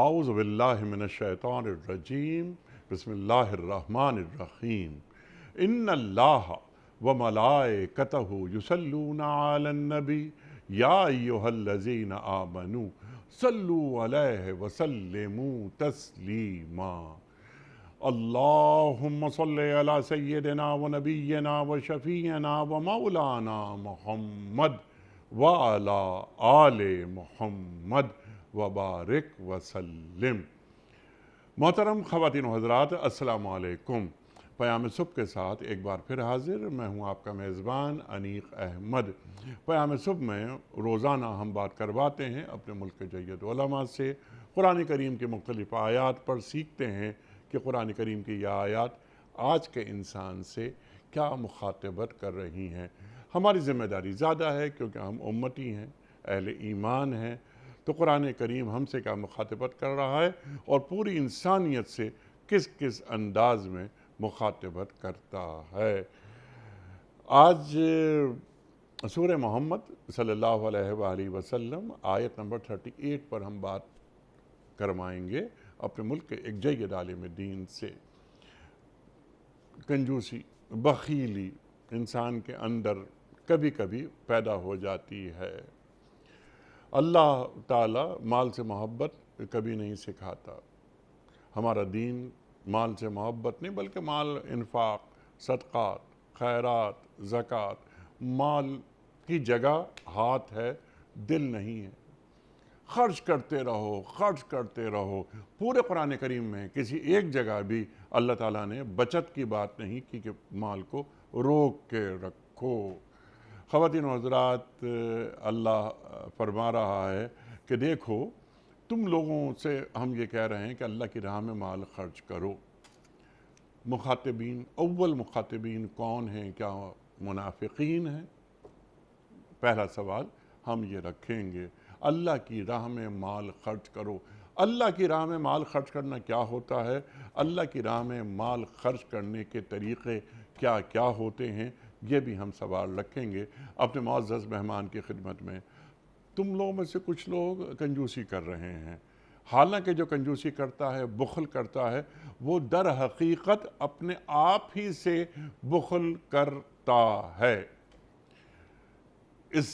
اعوذ باللہ من الشیطان الرجیم بسم اللہ الرحمن الرحیم ان اللہ وملائکتہ یصلون علی النبی یا ایہا الذین آمنوا صلوا علیہ وسلموا تسلیما اللہم صلی علی سیدنا ونبینا وشفیعنا ومولانا محمد وعلی آل محمد وبارک وسلم۔ محترم خواتین و حضرات، السلام علیکم۔ پیام صبح کے ساتھ ایک بار پھر حاضر میں ہوں آپ کا میزبان انیق احمد۔ پیام صبح میں روزانہ ہم بات کرواتے ہیں اپنے ملک کے جید علماء سے، قرآن کریم کی مختلف آیات پر سیکھتے ہیں کہ قرآن کریم کی یہ آیات آج کے انسان سے کیا مخاطبت کر رہی ہیں۔ ہماری ذمہ داری زیادہ ہے کیونکہ ہم امتی ہیں، اہل ایمان ہیں، تو قرآن کریم ہم سے کیا مخاطبت کر رہا ہے اور پوری انسانیت سے کس کس انداز میں مخاطبت کرتا ہے۔ آج سورہ محمد صلی اللہ علیہ وآلہ وسلم آیت نمبر 38 پر ہم بات کروائیں گے اپنے ملک کے ایک جید عالم دین سے۔ کنجوسی، بخیلی انسان کے اندر کبھی کبھی پیدا ہو جاتی ہے۔ اللہ تعالیٰ مال سے محبت کبھی نہیں سکھاتا۔ ہمارا دین مال سے محبت نہیں بلکہ مال، انفاق، صدقات، خیرات، زکوٰۃ، مال کی جگہ ہاتھ ہے، دل نہیں ہے۔ خرچ کرتے رہو، خرچ کرتے رہو۔ پورے قرآن کریم میں کسی ایک جگہ بھی اللہ تعالیٰ نے بچت کی بات نہیں کی کہ مال کو روک کے رکھو۔ خواتین و حضرات، اللہ فرما رہا ہے کہ دیکھو تم لوگوں سے ہم یہ کہہ رہے ہیں کہ اللہ کی راہ میں مال خرچ کرو۔ مخاطبین، اول مخاطبین کون ہیں؟ کیا منافقین ہیں؟ پہلا سوال ہم یہ رکھیں گے۔ اللہ کی راہ میں مال خرچ کرو۔ اللہ کی راہ میں مال خرچ کرنا کیا ہوتا ہے؟ اللہ کی راہ میں مال خرچ کرنے کے طریقے کیا کیا ہوتے ہیں؟ یہ بھی ہم سوال رکھیں گے اپنے معزز مہمان کی خدمت میں۔ تم لوگوں میں سے کچھ لوگ کنجوسی کر رہے ہیں، حالانکہ جو کنجوسی کرتا ہے، بخل کرتا ہے، وہ در حقیقت اپنے آپ ہی سے بخل کرتا ہے۔ اس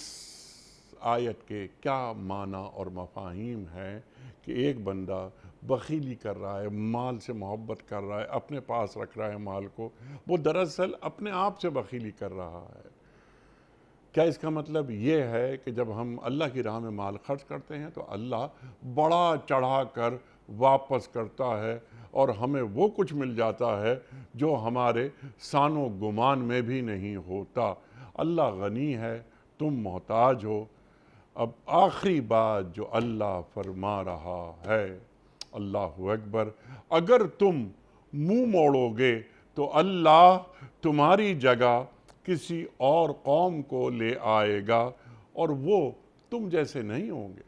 آیت کے کیا معنی اور مفاہیم ہے کہ ایک بندہ بخیلی کر رہا ہے، مال سے محبت کر رہا ہے، اپنے پاس رکھ رہا ہے مال کو، وہ دراصل اپنے آپ سے بخیلی کر رہا ہے۔ کیا اس کا مطلب یہ ہے کہ جب ہم اللہ کی راہ میں مال خرچ کرتے ہیں تو اللہ بڑا چڑھا کر واپس کرتا ہے اور ہمیں وہ کچھ مل جاتا ہے جو ہمارے سان و گمان میں بھی نہیں ہوتا؟ اللہ غنی ہے، تم محتاج ہو۔ اب آخری بات جو اللہ فرما رہا ہے، اللہ اکبر، اگر تم منہ موڑو گے تو اللہ تمہاری جگہ کسی اور قوم کو لے آئے گا اور وہ تم جیسے نہیں ہوں گے۔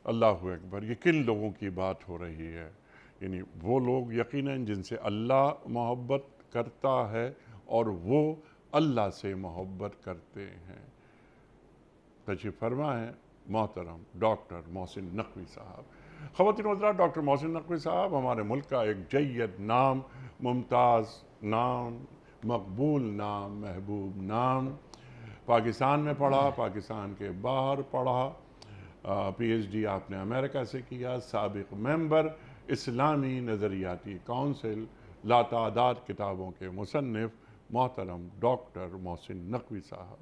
اللہ اکبر، یہ کن لوگوں کی بات ہو رہی ہے؟ یعنی وہ لوگ یقیناً جن سے اللہ محبت کرتا ہے اور وہ اللہ سے محبت کرتے ہیں۔ تشریف فرما ہے محترم ڈاکٹر محسن نقوی صاحب۔ خواتین و حضرات، ڈاکٹر محسن نقوی صاحب ہمارے ملک کا ایک جید نام، ممتاز نام، مقبول نام، محبوب نام۔ پاکستان میں پڑھا، پاکستان کے باہر پڑھا، پی ایچ ڈی آپ نے امریکہ سے کیا، سابق ممبر اسلامی نظریاتی کونسل، لاتعداد کتابوں کے مصنف محترم ڈاکٹر محسن نقوی صاحب۔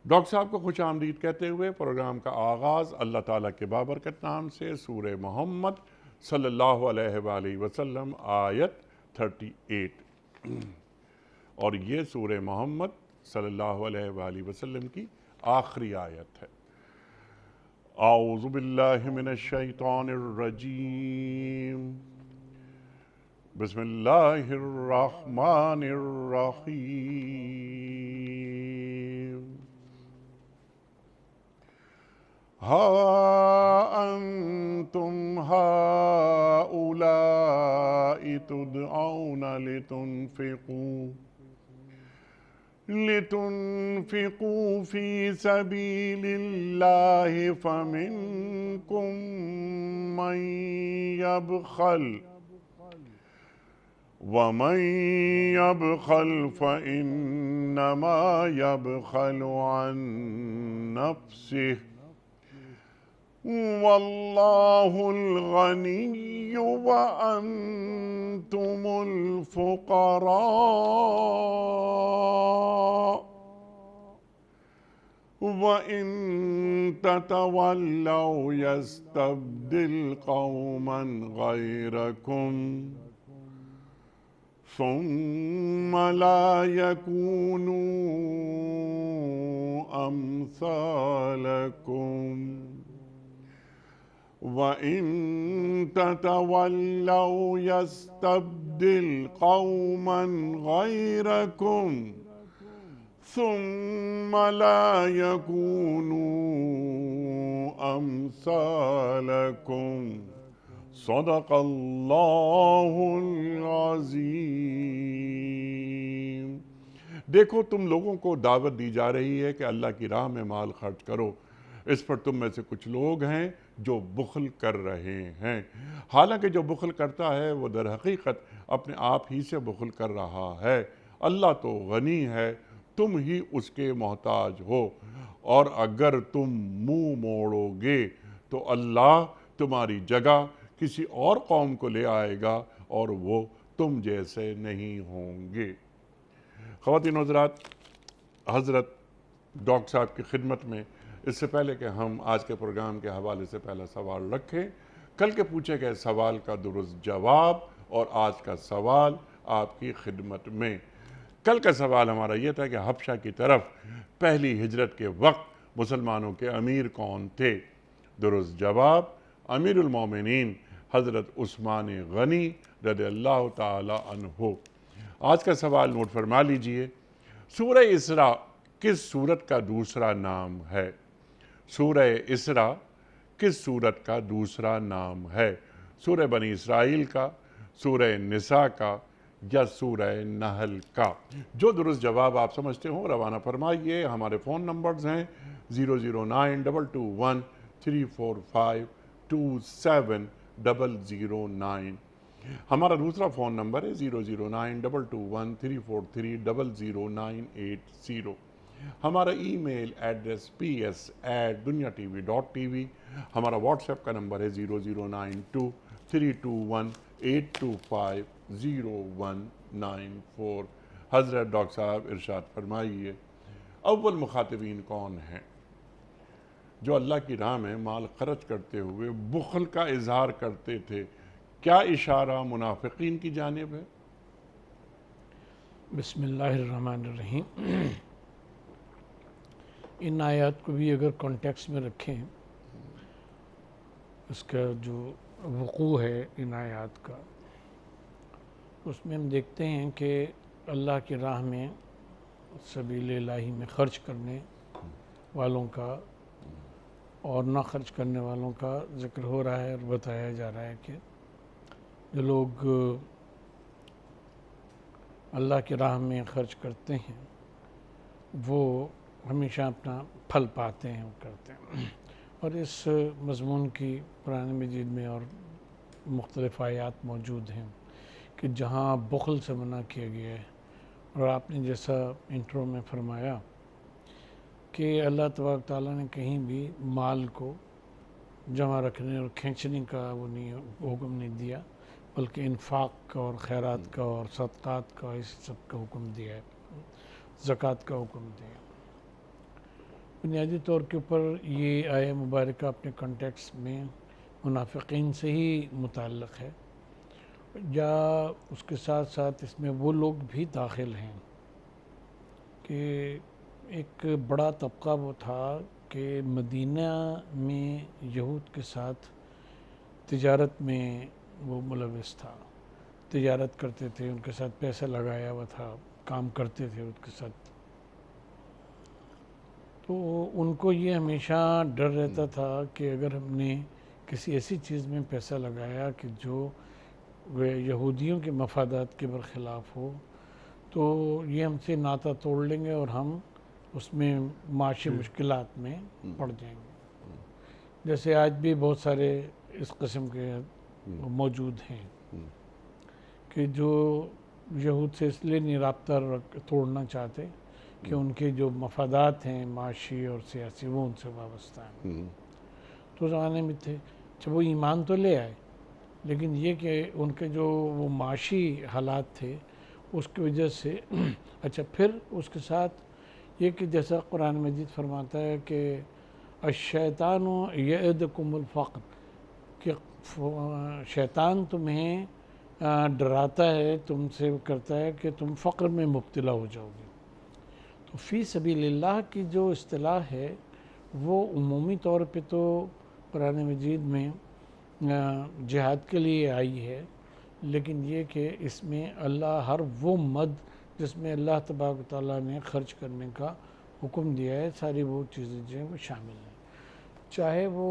ڈاکٹر صاحب کو خوش آمدید کہتے ہوئے پروگرام کا آغاز اللہ تعالیٰ کے بابرکت نام سے سورہ محمد صلی اللہ علیہ وآلہ وسلم آیت 38، اور یہ سورہ محمد صلی اللہ علیہ وآلہ وسلم کی آخری آیت ہے۔ اعوذ باللہ من الشیطان الرجیم، بسم اللہ الرحمن الرحیم۔ ہا انتم ہؤلاء تدعون لتنفقوا لِتُنْفِقُوا فِي سَبِيلِ اللَّهِ فَمِنْكُمْ مَنْ يَبْخَلُ وَمَنْ يَبْخَلْ فَإِنَّمَا يَبْخَلُ عَنْ نَفْسِهِ وَاللَّهُ الْغَنِيُّ وَأَنْتُمُ الْفُقَرَاءُ وَإِن تَتَوَلَّوْا يَسْتَبْدِلْ قَوْمًا غَيْرَكُمْ ثُمَّ لَا يَكُونُوا أَمْثَالَكُمْ وَإِن تَتَوَلَّوْا يَسْتَبْدِلْ قَوْمًا غَيْرَكُمْ ثُمَّ لَا يَكُونُوا أَمْثَالَكُمْ صدق اللہ العظیم۔ دیکھو تم لوگوں کو دعوت دی جا رہی ہے کہ اللہ کی راہ میں مال خرچ کرو، اس پر تم میں سے کچھ لوگ ہیں جو بخل کر رہے ہیں، حالانکہ جو بخل کرتا ہے وہ در حقیقت اپنے آپ ہی سے بخل کر رہا ہے۔ اللہ تو غنی ہے، تم ہی اس کے محتاج ہو، اور اگر تم منہ موڑو گے تو اللہ تمہاری جگہ کسی اور قوم کو لے آئے گا اور وہ تم جیسے نہیں ہوں گے۔ خواتین و حضرات، حضرت ڈاکٹر صاحب کی خدمت میں اس سے پہلے کہ ہم آج کے پروگرام کے حوالے سے پہلا سوال رکھیں، کل کے پوچھے گئے سوال کا درست جواب اور آج کا سوال آپ کی خدمت میں۔ کل کا سوال ہمارا یہ تھا کہ حبشہ کی طرف پہلی ہجرت کے وقت مسلمانوں کے امیر کون تھے؟ درست جواب امیر المومنین حضرت عثمان غنی رضی اللہ تعالی عنہ۔ آج کا سوال نوٹ فرما لیجئے، سورہ اسراء کس سورت کا دوسرا نام ہے؟ سورہ اسراء کس سورت کا دوسرا نام ہے؟ سورہ بنی اسرائیل کا، سورہ نساء کا، یا سورہ نحل کا؟ جو درست جواب آپ سمجھتے ہوں روانہ فرمائیے۔ ہمارے فون نمبرز ہیں 0092213452709۔ ہمارا دوسرا فون نمبر ہے 009221343000980۔ ہمارا ای میل ایڈریس ps@dunyatv.tv۔ ہمارا واٹس ایپ کا نمبر ہے 009232182509194۔ حضرت ڈاکٹر صاحب ارشاد فرمائیے، اول مخاطبین کون ہیں جو اللہ کی راہ میں مال خرچ کرتے ہوئے بخل کا اظہار کرتے تھے؟ کیا اشارہ منافقین کی جانب ہے؟ بسم اللہ الرحمن الرحیم۔ ان آیات کو بھی اگر کانٹیکس میں رکھیں، اس کا جو وقوع ہے ان آیات کا، اس میں ہم دیکھتے ہیں کہ اللہ کی راہ میں سبیل الہی میں خرچ کرنے والوں کا اور نہ خرچ کرنے والوں کا ذکر ہو رہا ہے، اور بتایا جا رہا ہے کہ جو لوگ اللہ کی راہ میں خرچ کرتے ہیں وہ ہمیشہ اپنا پھل پاتے ہیں اور کرتے ہیں۔ اور اس مضمون کی قرآن مجید میں اور مختلف آیات موجود ہیں کہ جہاں بخل سے منع کیا گیا ہے، اور آپ نے جیسا انٹرو میں فرمایا کہ اللہ تبارک تعالیٰ نے کہیں بھی مال کو جمع رکھنے اور کھینچنے کا وہ حکم نہیں دیا، بلکہ انفاق کا اور خیرات کا اور صدقات کا، اس سب کا حکم دیا ہے، زکوٰۃ کا حکم دیا ہے۔ بنیادی طور کے اوپر یہ آیہ مبارکہ اپنے کنٹیکس میں منافقین سے ہی متعلق ہے، یا اس کے ساتھ ساتھ اس میں وہ لوگ بھی داخل ہیں کہ ایک بڑا طبقہ وہ تھا کہ مدینہ میں یہود کے ساتھ تجارت میں وہ ملوث تھا، تجارت کرتے تھے، ان کے ساتھ پیسہ لگایا ہوا تھا، کام کرتے تھے ان کے ساتھ۔ تو ان کو یہ ہمیشہ ڈر رہتا تھا کہ اگر ہم نے کسی ایسی چیز میں پیسہ لگایا کہ جو یہودیوں کے مفادات کے برخلاف ہو، تو تو یہ ہم سے ناطہ توڑ لیں گے اور ہم اس میں معاشی مشکلات میں پڑ جائیں گے. جیسے آج بھی بہت سارے اس قسم کے موجود ہیں کہ جو یہود سے اس لیے نہیں رابطہ توڑنا چاہتے کہ ان کے جو مفادات ہیں معاشی اور سیاسی وہ ان سے وابستہ ہیں. تو زمانے میں تھے جب وہ ایمان تو لے آئے لیکن یہ کہ ان کے جو وہ معاشی حالات تھے اس کی وجہ سے اچھا پھر اس کے ساتھ یہ کہ جیسا قرآن مجید فرماتا ہے کہ الشیطان یعدکم الفقر، کہ شیطان تمہیں ڈراتا ہے، تم سے کرتا ہے کہ تم فقر میں مبتلا ہو جاؤ گے. تو فی سبیل اللہ کی جو اصطلاح ہے وہ عمومی طور پہ تو قرآن مجید میں جہاد کے لیے آئی ہے، لیکن یہ کہ اس میں اللہ ہر وہ مد جس میں اللہ تبارک و تعالیٰ نے خرچ کرنے کا حکم دیا ہے ساری وہ چیزیں جو ہیں وہ شامل ہیں، چاہے وہ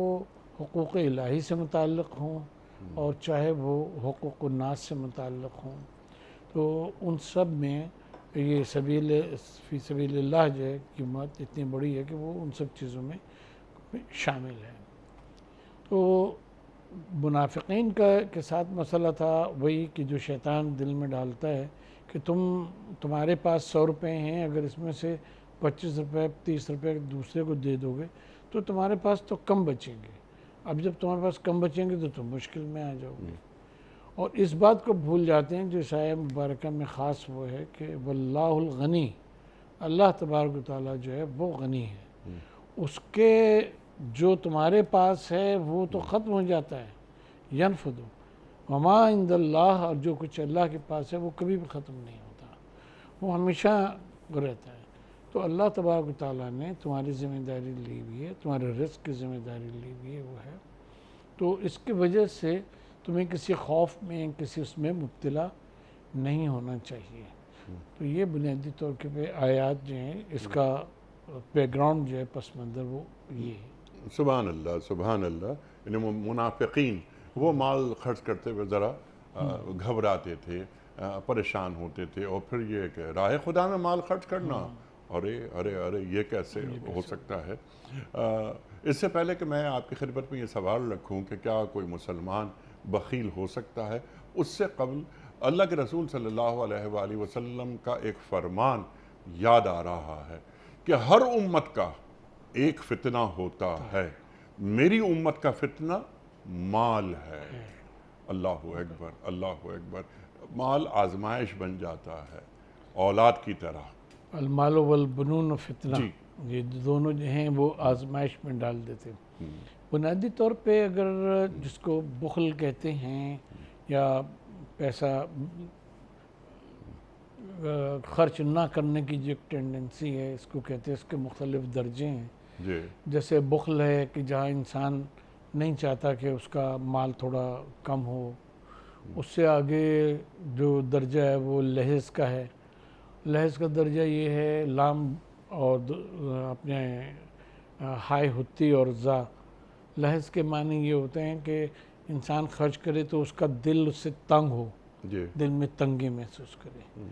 حقوق الہی سے متعلق ہوں اور چاہے وہ حقوق الناس سے متعلق ہوں. تو ان سب میں یہ فی سبیل اللہ جو ہے قیمت اتنی بڑی ہے کہ وہ ان سب چیزوں میں شامل ہے. تو منافقین کے ساتھ مسئلہ تھا وہی کہ جو شیطان دل میں ڈالتا ہے کہ تمہارے پاس 100 روپے ہیں، اگر اس میں سے 25 روپے 30 روپے دوسرے کو دے دو گے تو تمہارے پاس تو کم بچیں گے. اب جب تمہارے پاس کم بچیں گے تو تم مشکل میں آ جاؤ گے. اور اس بات کو بھول جاتے ہیں جو اس آیہ مبارکہ میں خاص وہ ہے کہ واللہ الغنی، اللہ تبارک و تعالیٰ جو ہے وہ غنی ہے، اس کے جو تمہارے پاس ہے وہ تو ختم ہو جاتا ہے، ینفدو وما عند اللہ، اور جو کچھ اللہ کے پاس ہے وہ کبھی بھی ختم نہیں ہوتا، وہ ہمیشہ رہتا ہے. تو اللہ تبارک و تعالیٰ نے تمہاری ذمہ داری لی ہوئی ہے، تمہارے رزق کی ذمہ داری لی ہوئی ہے وہ ہے. تو اس کی وجہ سے تمہیں کسی خوف میں کسی اس میں مبتلا نہیں ہونا چاہیے. تو یہ بنیادی طور پہ آیات جو ہیں اس کا بیک گراؤنڈ جو ہے پس منظر وہ یہ ہے. سبحان اللہ سبحان اللہ. یعنی منافقین وہ مال خرچ کرتے ہوئے ذرا گھبراتے تھے، پریشان ہوتے تھے، اور پھر یہ کہ راہ خدا میں مال خرچ کرنا، ارے ارے ارے یہ کیسے ہو سکتا ہے. اس سے پہلے کہ میں آپ کی خدمت میں یہ سوال رکھوں کہ کیا کوئی مسلمان بخیل ہو سکتا ہے، اس سے قبل اللہ کے رسول صلی اللہ علیہ وآلہ وسلم کا ایک فرمان یاد آ رہا ہے کہ ہر امت کا ایک فتنہ ہوتا ہے، میری امت کا فتنہ مال ہے. اللہ اکبر اللہ اکبر. مال آزمائش بن جاتا ہے اولاد کی طرح. المال والبنون فتنہ، جی یہ دونوں جو ہیں وہ آزمائش میں ڈال دیتے ہیں. بنیادی طور پہ اگر جس کو بخل کہتے ہیں یا پیسہ خرچ نہ کرنے کی جو ایک ٹینڈنسی ہے اس کو کہتے ہیں، اس کے مختلف درجے ہیں. جی جیسے بخل ہے کہ جہاں انسان نہیں چاہتا کہ اس کا مال تھوڑا کم ہو. اس سے آگے جو درجہ ہے وہ لحظ کا ہے. لحظ کا درجہ یہ ہے لام اور اپنے ہائے ہتی اور زا. لحظ کے معنی یہ ہوتے ہیں کہ انسان خرچ کرے تو اس کا دل اس سے تنگ ہو، جی دل میں تنگی محسوس کرے.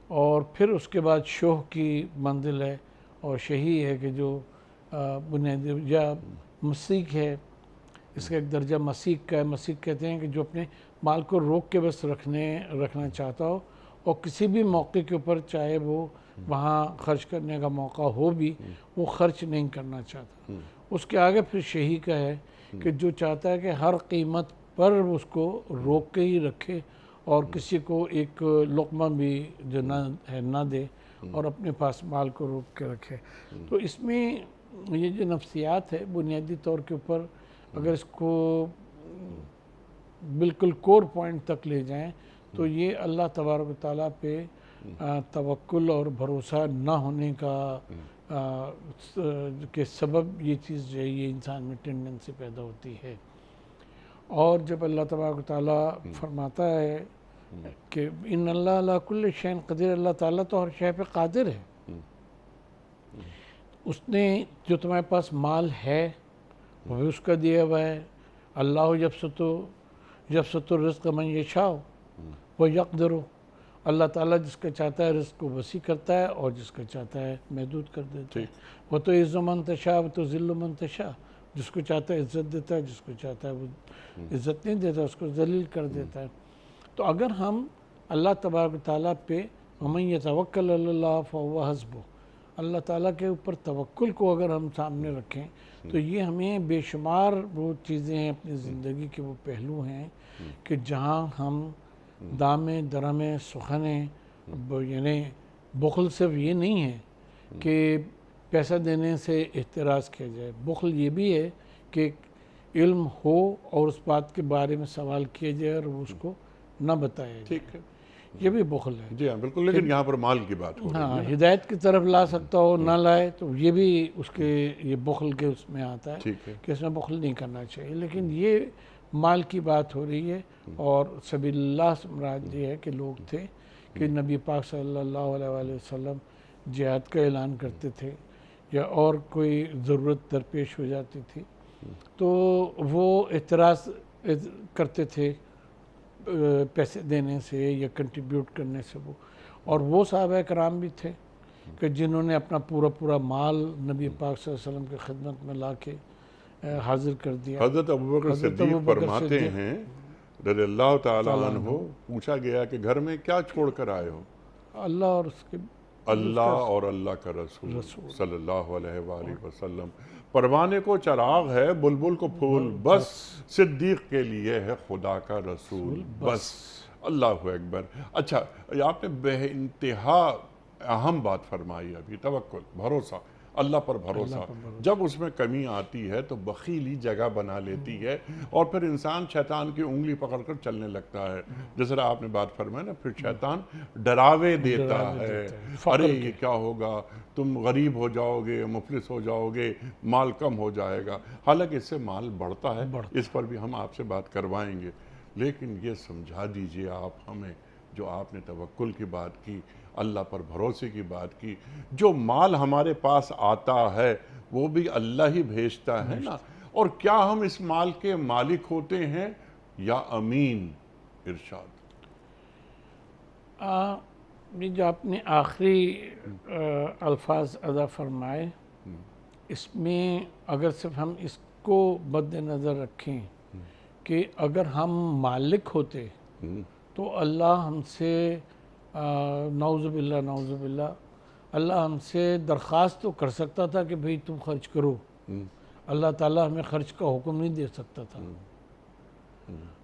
اور پھر اس کے بعد شوہ کی منزل ہے، اور شہی ہے کہ جو بنیادی یا مسیک ہے، اس کا ایک درجہ مسیک کا ہے. مسیک کہتے ہیں کہ جو اپنے مال کو روک کے بس رکھنا چاہتا ہو، اور کسی بھی موقع کے اوپر چاہے وہ وہاں خرچ کرنے کا موقع ہو بھی وہ خرچ نہیں کرنا چاہتا. اس کے آگے پھر شہی کا ہے کہ جو چاہتا ہے کہ ہر قیمت پر اس کو روک کے ہی رکھے اور کسی کو ایک لقمہ بھی جو نہ دے اور اپنے پاس مال کو روک کے رکھے. تو اس میں یہ جو نفسیات ہے بنیادی طور کے اوپر اگر اس کو بالکل کور پوائنٹ تک لے جائیں تو یہ اللہ تبارک و تعالیٰ پہ توکل اور بھروسہ نہ ہونے کا کے سبب یہ چیز جو ہے یہ انسان میں ٹینڈنسی پیدا ہوتی ہے. اور جب اللہ تبارک و تعالیٰ فرماتا ہے کہ ان اللہ علی کل شیء قدیر، اللہ تعالیٰ تو ہر شے پہ قادر ہے. اس نے جو تمہارے پاس مال ہے وہ بھی اس کا دیا ہوا ہے. اللہ یبسط الرزق من یشاء و یقدر، اللہ تعالیٰ جس کا چاہتا ہے رزق کو وسیع کرتا ہے اور جس کا چاہتا ہے محدود کر دیتا ہے. وہ تو عز من تشاء و تو ذل من تشاء. جس کو چاہتا ہے عزت دیتا ہے، جس کو چاہتا ہے وہ عزت نہیں دیتا، اس کو ذلیل کر دیتا ہے. تو اگر ہم اللہ تبارک و تعالیٰ پہ وَمَن يَتَوَكَّلْ عَلَى اللَّهِ فَهُوَ حَسْبُهُ، اللہ تعالیٰ کے اوپر توکل کو اگر ہم سامنے رکھیں تو یہ ہمیں بے شمار وہ چیزیں ہیں اپنی زندگی کے، وہ پہلو ہیں کہ جہاں ہم دامیں درمیں سخنیں، یعنی بخل صرف یہ نہیں ہے کہ پیسہ دینے سے احتراز کیا جائے، بخل یہ بھی ہے کہ علم ہو اور اس بات کے بارے میں سوال کیا جائے اور اس کو نہ بتایا جائے. ٹھیک ہے، یہ بھی بخل ہے. جی ہاں بالکل، لیکن یہاں پر مال کی بات ہو رہی ہے. ہاں، ہدایت کی طرف لا سکتا ہو نہ لائے تو یہ بھی اس کے یہ بخل کے اس میں آتا ہے ٹھیک ہے، کہ اس میں بخل نہیں کرنا چاہیے. لیکن یہ مال کی بات ہو رہی ہے اور سبیل اللہ سے مراد یہ ہے کہ لوگ تھے کہ نبی پاک صلی اللہ علیہ وآلہ وسلم جہاد کا اعلان کرتے تھے یا اور کوئی ضرورت درپیش ہو جاتی تھی تو وہ اعتراض کرتے تھے پیسے دینے سے یا کنٹریبیوٹ کرنے سے. اور وہ صحابہ کرام بھی تھے کہ جنہوں نے اپنا پورا مال نبی پاک صلی اللہ علیہ وسلم کی خدمت میں لا کے حاضر کر دیا. حضرت ابوبکر صدیق فرماتے ہیں رضی اللہ تعالیٰ عنہ، پوچھا گیا کہ گھر میں کیا چھوڑ کر آئے ہو؟ اللہ اور اس کے اللہ اور اللہ کا رسول صلی اللہ علیہ وآلہ وسلم. پروانے کو چراغ ہے، بلبل کو پھول، بس صدیق کے لیے ہے خدا کا رسول بس. اللہ اکبر. اچھا، آپ نے بے انتہا اہم بات فرمائی ابھی، توکل، بھروسہ، اللہ پر بھروسہ. جب اس میں کمی آتی ہے تو بخیلی جگہ بنا لیتی ہے اور پھر انسان شیطان کی انگلی پکڑ کر چلنے لگتا ہے. جس طرح آپ نے بات فرمائی نا، پھر شیطان ڈراوے دیتا ہے، ارے یہ کیا ہوگا، تم غریب ہو جاؤ گے، مفلس ہو جاؤ گے، مال کم ہو جائے گا. حالانکہ اس سے مال بڑھتا ہے، اس پر بھی ہم آپ سے بات کروائیں گے. لیکن یہ سمجھا دیجئے آپ ہمیں، جو آپ نے توکل کی بات کی، اللہ پر بھروسے کی بات کی، جو مال ہمارے پاس آتا ہے وہ بھی اللہ ہی بھیجتا ہے نا. اور کیا ہم اس مال کے مالک ہوتے ہیں یا امین؟ ارشاد. یہ جو آپ نے آخری الفاظ ادا فرمائے، اس میں اگر صرف ہم اس کو مد نظر رکھیں کہ اگر ہم مالک ہوتے تو اللہ ہم سے نعوذ باللہ اللہ ہم سے درخواست تو کر سکتا تھا کہ بھئی تم خرچ کرو. اللہ تعالیٰ ہمیں خرچ کا حکم نہیں دے سکتا تھا.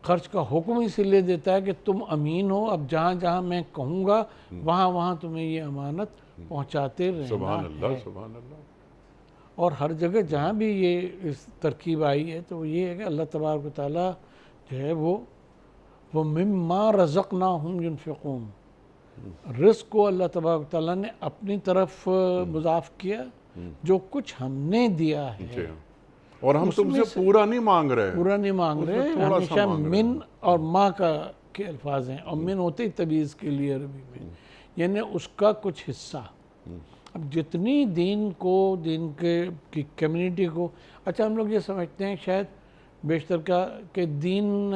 خرچ کا حکم اسی لیے دیتا ہے کہ تم امین ہو. اب جہاں جہاں میں کہوں گا وہاں تمہیں یہ امانت پہنچاتے رہنا سبحان اللہ، ہے. سبحان اللہ. اور ہر جگہ جہاں بھی یہ اس ترکیب آئی ہے تو وہ یہ ہے کہ اللہ تبارک و تعالیٰ جو ہے وہ مما رزقناہم ینفقون، رزق کو اللہ تبارک و تعالیٰ نے اپنی طرف مضاف کیا، جو کچھ ہم نے دیا ہے. اور ہم تم سے پورا نہیں مانگ رہے، پورا نہیں مانگ رہے، ہمیشہ من اور ما کے الفاظ ہیں، اور من ہوتے ہی تمییز کے لیے عربی میں، یعنی اس کا کچھ حصہ. اب جتنی دین کو، دین کی کمیونٹی کو، اچھا ہم لوگ یہ سمجھتے ہیں شاید بیشتر کا کہ دین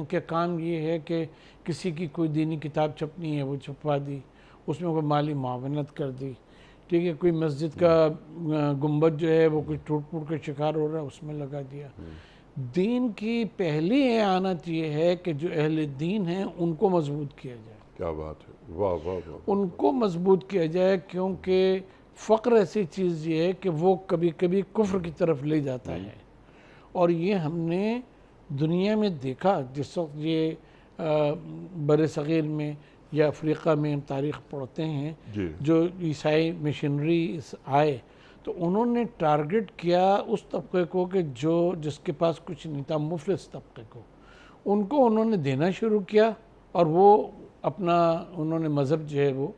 کے کام یہ ہے کہ کسی کی کوئی دینی کتاب چھپنی ہے وہ چھپوا دی، اس میں کوئی مالی معاونت کر دی، ٹھیک ہے، کوئی مسجد کا گنبد جو ہے وہ کوئی ٹوٹ پھوٹ کا شکار ہو رہا ہے اس میں لگا دیا. دین کی پہلی اعانت یہ ہے کہ جو اہل دین ہیں ان کو مضبوط کیا جائے. کیا بات ہے، واہ واہ واہ. ان کو مضبوط کیا جائے، کیونکہ فقر ایسی چیز یہ ہے کہ وہ کبھی کبھی کفر کی طرف لے جاتا ہے. اور یہ ہم نے دنیا میں دیکھا، جس وقت یہ بر صغیر میں یا افریقہ میں ہم تاریخ پڑھتے ہیں، جو عیسائی مشنری آئے تو انہوں نے ٹارگٹ کیا اس طبقے کو کہ جس کے پاس کچھ نہیں تھا، مفلس طبقے کو، ان کو انہوں نے دینا شروع کیا اور وہ اپنا انہوں نے مذہب جو ہے وہ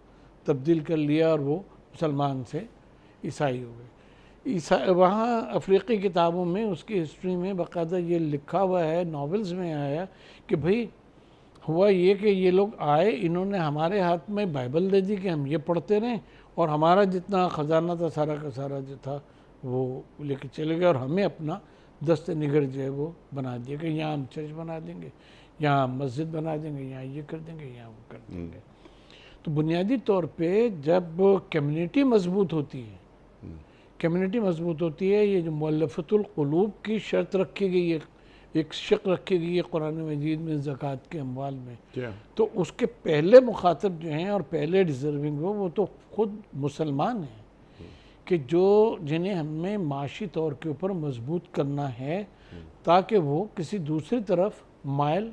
تبدیل کر لیا اور وہ مسلمان سے عیسائی ہو گئے. وہاں افریقی کتابوں میں اس کی ہسٹری میں باقاعدہ یہ لکھا ہوا ہے، ناولز میں آیا کہ بھئی ہوا یہ کہ یہ لوگ آئے، انہوں نے ہمارے ہاتھ میں بائبل دے دی کہ ہم یہ پڑھتے رہیں اور ہمارا جتنا خزانہ تھا سارا کا سارا جو تھا وہ لے کے چلے گئے، اور ہمیں اپنا دست نگر جو ہے وہ بنا دیا کہ یہاں ہم چرچ بنا دیں گے، یہاں مسجد بنا دیں گے، یہاں یہ کر دیں گے، یہاں وہ کر دیں گے. تو بنیادی طور پہ جب کمیونٹی مضبوط ہوتی ہے، یہ جو مؤلفۃ القلوب کی شرط رکھی گئی ہے، ایک شق رکھی گئی ہے قرآن مجید میں زکوٰۃ کے اموال میں، تو اس کے پہلے مخاطب جو ہیں اور پہلے ڈیزرونگ وہ تو خود مسلمان ہیں، کہ جنہیں ہمیں معاشی طور کے اوپر مضبوط کرنا ہے تاکہ وہ کسی دوسری طرف مائل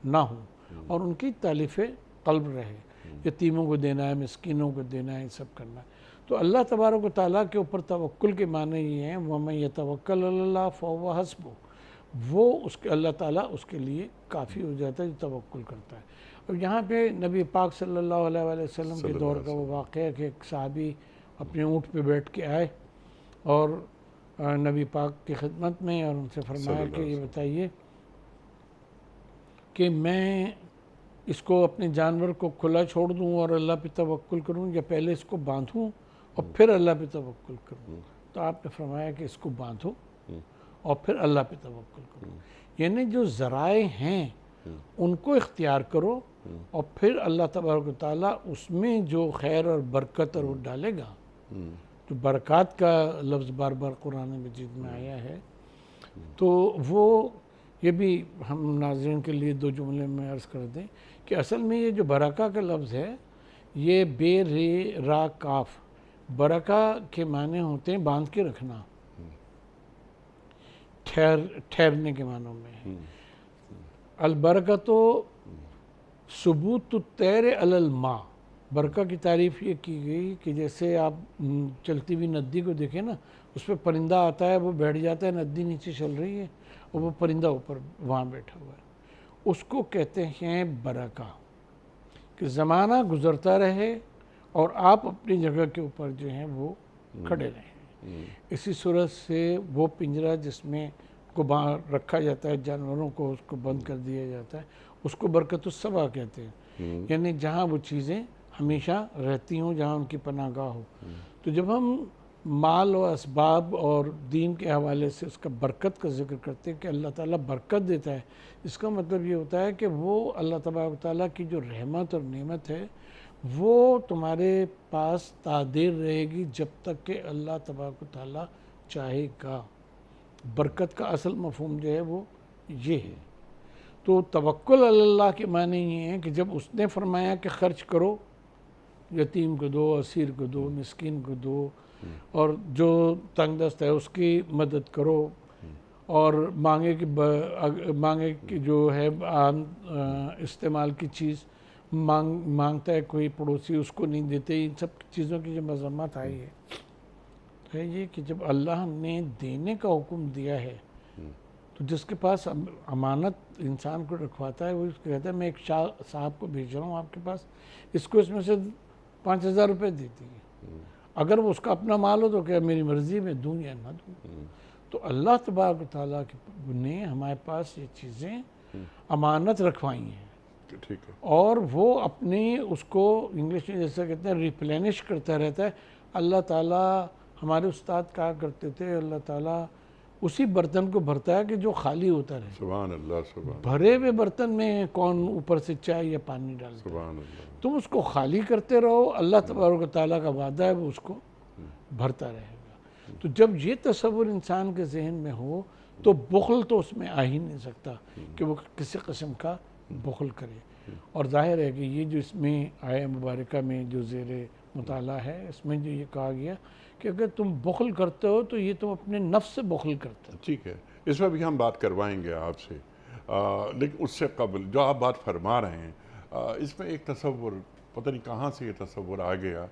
نہ ہوں اور ان کی تالیف قلب رہے، یتیموں کو دینا ہے، مسکینوں کو دینا ہے، یہ سب کرنا ہے۔ تو اللہ تبارک و تعالیٰ کے اوپر توکل کے معنی یہ ہیں وَمَن يَتَوَكَّلْ عَلَى اللَّهِ فَهُوَ حَسْبُهُ، وہ اللہ تعالیٰ اس کے لیے کافی ہو جاتا ہے جو توکل کرتا ہے۔ اور یہاں پہ نبی پاک صلی اللہ علیہ وسلم کے دور کا وہ واقعہ ہے کہ ایک صحابی اپنے اونٹ پہ بیٹھ کے آئے اور نبی پاک کی خدمت میں، اور ان سے فرمایا کہ یہ بتائیے کہ میں اس کو اپنے جانور کو کھلا چھوڑ دوں اور اللہ پہ توکل کروں، یا پہلے اس کو باندھوں اور پھر اللہ پہ توکل کروں؟ تو آپ نے فرمایا کہ اس کو باندھو اور پھر اللہ پہ توکل کرو، یعنی جو ذرائع ہیں ان کو اختیار کرو اور پھر اللہ تبارک و تعالیٰ اس میں جو خیر اور برکت اور وہ ڈالے گا۔ جو برکات کا لفظ بار بار قرآن مجید میں آیا ہے، تو وہ یہ بھی ہم ناظرین کے لیے دو جملے میں عرض کر دیں کہ اصل میں یہ جو برکہ کا لفظ ہے، یہ بے رے را کاف، برکہ کے معنی ہوتے ہیں باندھ کے رکھنا، ٹھہرنے کے معنوں میں ہے۔ البرکۃ ثبوت الطیر علی الماء، برکہ کی تعریف یہ کی گئی کہ جیسے آپ چلتی ہوئی ندی کو دیکھیں نا، اس پہ پرندہ آتا ہے، وہ بیٹھ جاتا ہے، ندی نیچے چل رہی ہے اور وہ پرندہ اوپر وہاں بیٹھا ہوا ہے، اس کو کہتے ہیں برکہ، کہ زمانہ گزرتا رہے اور آپ اپنی جگہ کے اوپر جو ہیں وہ کھڑے رہیں۔ اسی صورت سے وہ پنجرہ جس میں کو باہر رکھا جاتا ہے جانوروں کو، اس کو بند کر دیا جاتا ہے، اس کو برکت السبا کہتے ہیں، یعنی جہاں وہ چیزیں ہمیشہ رہتی ہوں، جہاں ان کی پناہ گاہ ہو۔ تو جب ہم مال و اسباب اور دین کے حوالے سے اس کا برکت کا ذکر کرتے ہیں کہ اللہ تعالیٰ برکت دیتا ہے، اس کا مطلب یہ ہوتا ہے کہ وہ اللہ تبارک و تعالیٰ کی جو رحمت اور نعمت ہے وہ تمہارے پاس تادیر رہے گی جب تک کہ اللہ تبارک و تعالیٰ چاہے گا۔ برکت کا اصل مفہوم جو ہے وہ یہ ہے۔ تو توکل علی اللہ کے معنی یہ ہے کہ جب اس نے فرمایا کہ خرچ کرو، یتیم کو دو، اسیر کو دو، مسکین کو دو، اور جو تنگ دست ہے اس کی مدد کرو، اور مانگے کہ جو ہے استعمال کی چیز مانگتا ہے کوئی پڑوسی، اس کو نہیں دیتے، ان سب چیزوں کی جو مذمت آئی ہے تو ہے یہ کہ جب اللہ نے دینے کا حکم دیا ہے تو جس کے پاس امانت انسان کو رکھواتا ہے وہ اس کو کہتا ہے میں ایک صاحب کو بھیج رہا ہوں آپ کے پاس، اس کو اس میں سے 5,000 روپے دیتی ہے، اگر وہ اس کا اپنا مال ہو تو کہ میری مرضی میں دوں یا نہ دوں۔ تو اللہ تبارک و تعالیٰ نے ہمارے پاس یہ چیزیں امانت رکھوائی ہیں، ٹھیک ہے، اور وہ اپنی اس کو انگلش میں جیسا کہتے ہیں ریپلینش کرتا رہتا ہے۔ اللہ تعالیٰ، ہمارے استاد کہا کرتے تھے، اللہ تعالیٰ اسی برتن کو بھرتا ہے کہ جو خالی ہوتا رہے، سبحان اللہ، سبحان بھرے ہوئے برتن میں کون اوپر سے چائے یا پانی ڈالتا ہے؟ سبحان اللہ۔ تم اس کو خالی کرتے رہو، اللہ تبارک و تعالیٰ کا وعدہ ہے وہ اس کو بھرتا رہے گا۔ تو جب یہ تصور انسان کے ذہن میں ہو تو بخل تو اس میں آ ہی نہیں سکتا کہ وہ کسی قسم کا بخل کرے۔ اور ظاہر ہے کہ یہ جو اس میں آیہ مبارکہ میں جو زیر مطالعہ ہے، اس میں جو یہ کہا گیا کہ اگر تم بخل کرتے ہو تو یہ تم اپنے نفس سے بخل کرتے ہو۔ ٹھیک ہے، اس میں بھی ہم بات کروائیں گے آپ سے، لیکن اس سے قبل جو آپ بات فرما رہے ہیں، اس میں ایک تصور، پتہ نہیں کہاں سے یہ تصور آ گیا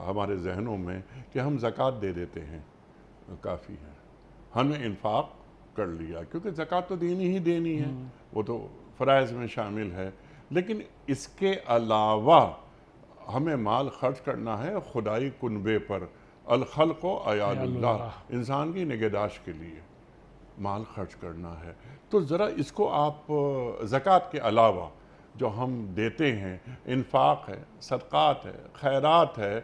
ہمارے ذہنوں میں کہ ہم زکوٰۃ دے دیتے ہیں، کافی ہے، ہم نے انفاق کر لیا، کیونکہ زکوٰۃ تو دینی ہی دینی ہے، وہ تو فرائض میں شامل ہے، لیکن اس کے علاوہ ہمیں مال خرچ کرنا ہے خدائی کنبے پر، الخلق و عیال اللہ، انسان کی نگہداشت کے لیے مال خرچ کرنا ہے۔ تو ذرا اس کو آپ زکوٰۃ کے علاوہ جو ہم دیتے ہیں، انفاق ہے، صدقات ہے، خیرات ہے،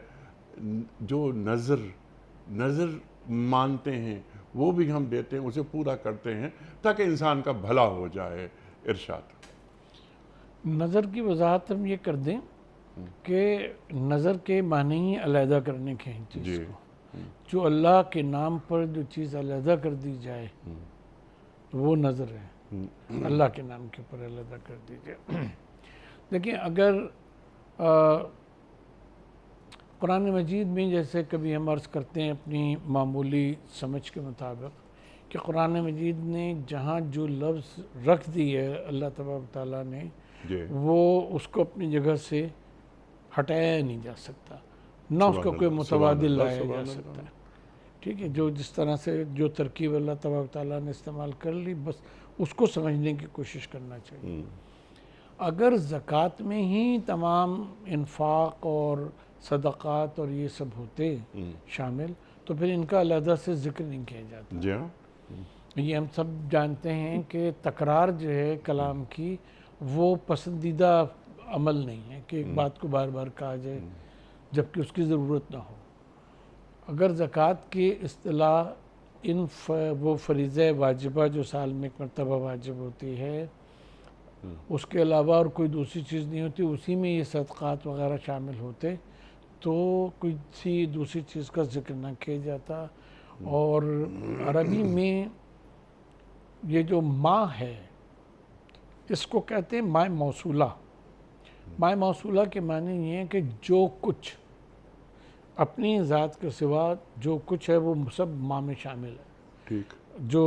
جو نظر مانتے ہیں وہ بھی ہم دیتے ہیں، اسے پورا کرتے ہیں تاکہ انسان کا بھلا ہو جائے۔ ارشاد۔ نظر کی وضاحت ہم یہ کر دیں کہ نظر کے معنی ہی علیحدہ کرنے کے ہیں چیز جی کو. جو اللہ کے نام پر جو چیز علیحدہ کر دی جائے تو وہ نظر ہے. اللہ کے نام کے اوپر علیحدہ کر دی جائے. دیکھیں اگر قرآن مجید میں جیسے کبھی ہم عرض کرتے ہیں اپنی معمولی سمجھ کے مطابق کہ قرآن مجید نے جہاں جو لفظ رکھ دی ہے اللہ تبارک تعالیٰ نے جی وہ اس کو اپنی جگہ سے ہٹایا نہیں جا سکتا, نہ اس کو کوئی متبادل لایا جا سکتا ہے. ٹھیک ہے, جو جس طرح سے جو ترکیب اللہ تبارک تعالیٰ نے استعمال کر لی بس اس کو سمجھنے کی کوشش کرنا چاہیے. اگر زکوٰۃ میں ہی تمام انفاق اور صدقات اور یہ سب ہوتے شامل تو پھر ان کا علیحدہ سے ذکر نہیں کیا جاتا. جی ہاں یہ ہم سب جانتے ہیں کہ تکرار جو ہے کلام کی وہ پسندیدہ عمل نہیں ہے کہ ایک بات کو بار بار کہا جائے جبکہ اس کی ضرورت نہ ہو. اگر زکوٰۃ کی اصطلاح وہ فریضہ واجبہ جو سال میں ایک مرتبہ واجب ہوتی ہے اس کے علاوہ اور کوئی دوسری چیز نہیں ہوتی, اسی میں یہ صدقات وغیرہ شامل ہوتے تو کوئی دوسری چیز کا ذکر نہ کیا جاتا. اور عربی میں یہ جو ما ہے اس کو کہتے ہیں ماء موصولہ. ماء موصولہ کے معنی یہ ہے کہ جو کچھ اپنی ذات کے سوا جو کچھ ہے وہ سب ماء میں شامل ہے. ٹھیک, جو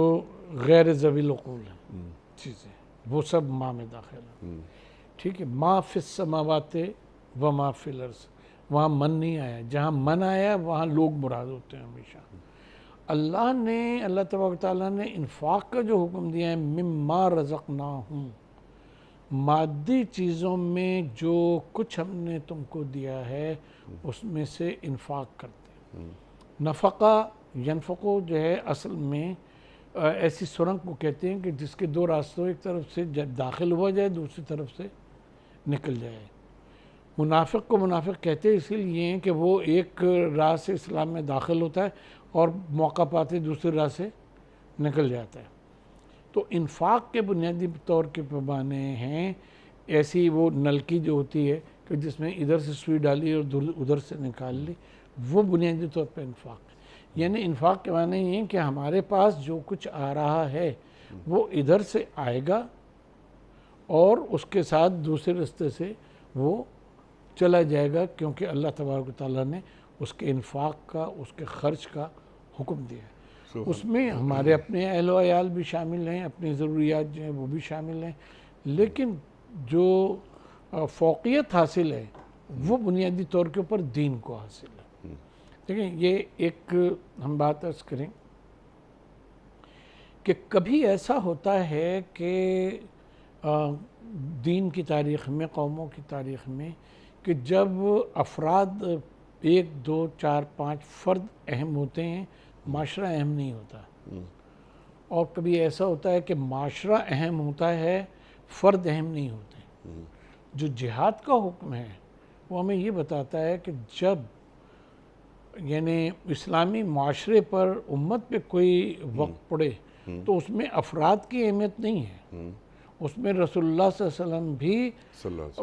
غیر ذوی العقول ہیں چیزیں وہ سب ماء میں داخل ہیں. ٹھیک ہے, ما فی السماوات و ما فی الارض, وہاں من نہیں آیا, جہاں من آیا وہاں لوگ مراد ہوتے ہیں ہمیشہ. اللہ تبارک تعالیٰ نے انفاق کا جو حکم دیا ہے مما رزقناہم, مادی چیزوں میں جو کچھ ہم نے تم کو دیا ہے اس میں سے انفاق کرتے ہیں. نفقہ ینفقو جو ہے اصل میں ایسی سرنگ کو کہتے ہیں کہ جس کے دو راستوں ایک طرف سے داخل ہوا جائے دوسری طرف سے نکل جائے. منافق کو منافق کہتے ہیں اسی لیے ہیں کہ وہ ایک راہ سے اسلام میں داخل ہوتا ہے اور موقع پاتے دوسری راہ سے نکل جاتا ہے. تو انفاق کے بنیادی طور کے پیمانے ہیں ایسی وہ نلکی جو ہوتی ہے کہ جس میں ادھر سے سوئی ڈالی اور ادھر سے نکال لی, وہ بنیادی طور پہ انفاق ہے. یعنی انفاق کے معنی یہ ہے کہ ہمارے پاس جو کچھ آ رہا ہے وہ ادھر سے آئے گا اور اس کے ساتھ دوسرے راستے سے وہ چلا جائے گا, کیونکہ اللہ تبارک و تعالیٰ نے اس کے انفاق کا اس کے خرچ کا حکم دیا ہے. اس میں ہمارے اپنے اہل و عیال بھی شامل ہیں, اپنی ضروریات جو ہیں وہ بھی شامل ہیں, لیکن جو فوقیت حاصل ہے وہ بنیادی طور کے اوپر دین کو حاصل ہے. دیکھیں یہ ایک ہم بات عرض کریں کہ کبھی ایسا ہوتا ہے کہ دین کی تاریخ میں, قوموں کی تاریخ میں, کہ جب افراد 1 2 4 5 فرد اہم ہوتے ہیں معاشرہ اہم نہیں ہوتا. اور کبھی ایسا ہوتا ہے کہ معاشرہ اہم ہوتا ہے فرد اہم نہیں ہوتے. جو جہاد کا حکم ہے وہ ہمیں یہ بتاتا ہے کہ جب یعنی اسلامی معاشرے پر امت پہ کوئی وقت پڑے تو اس میں افراد کی اہمیت نہیں ہے, اس میں رسول اللہ صلی اللہ علیہ وسلم بھی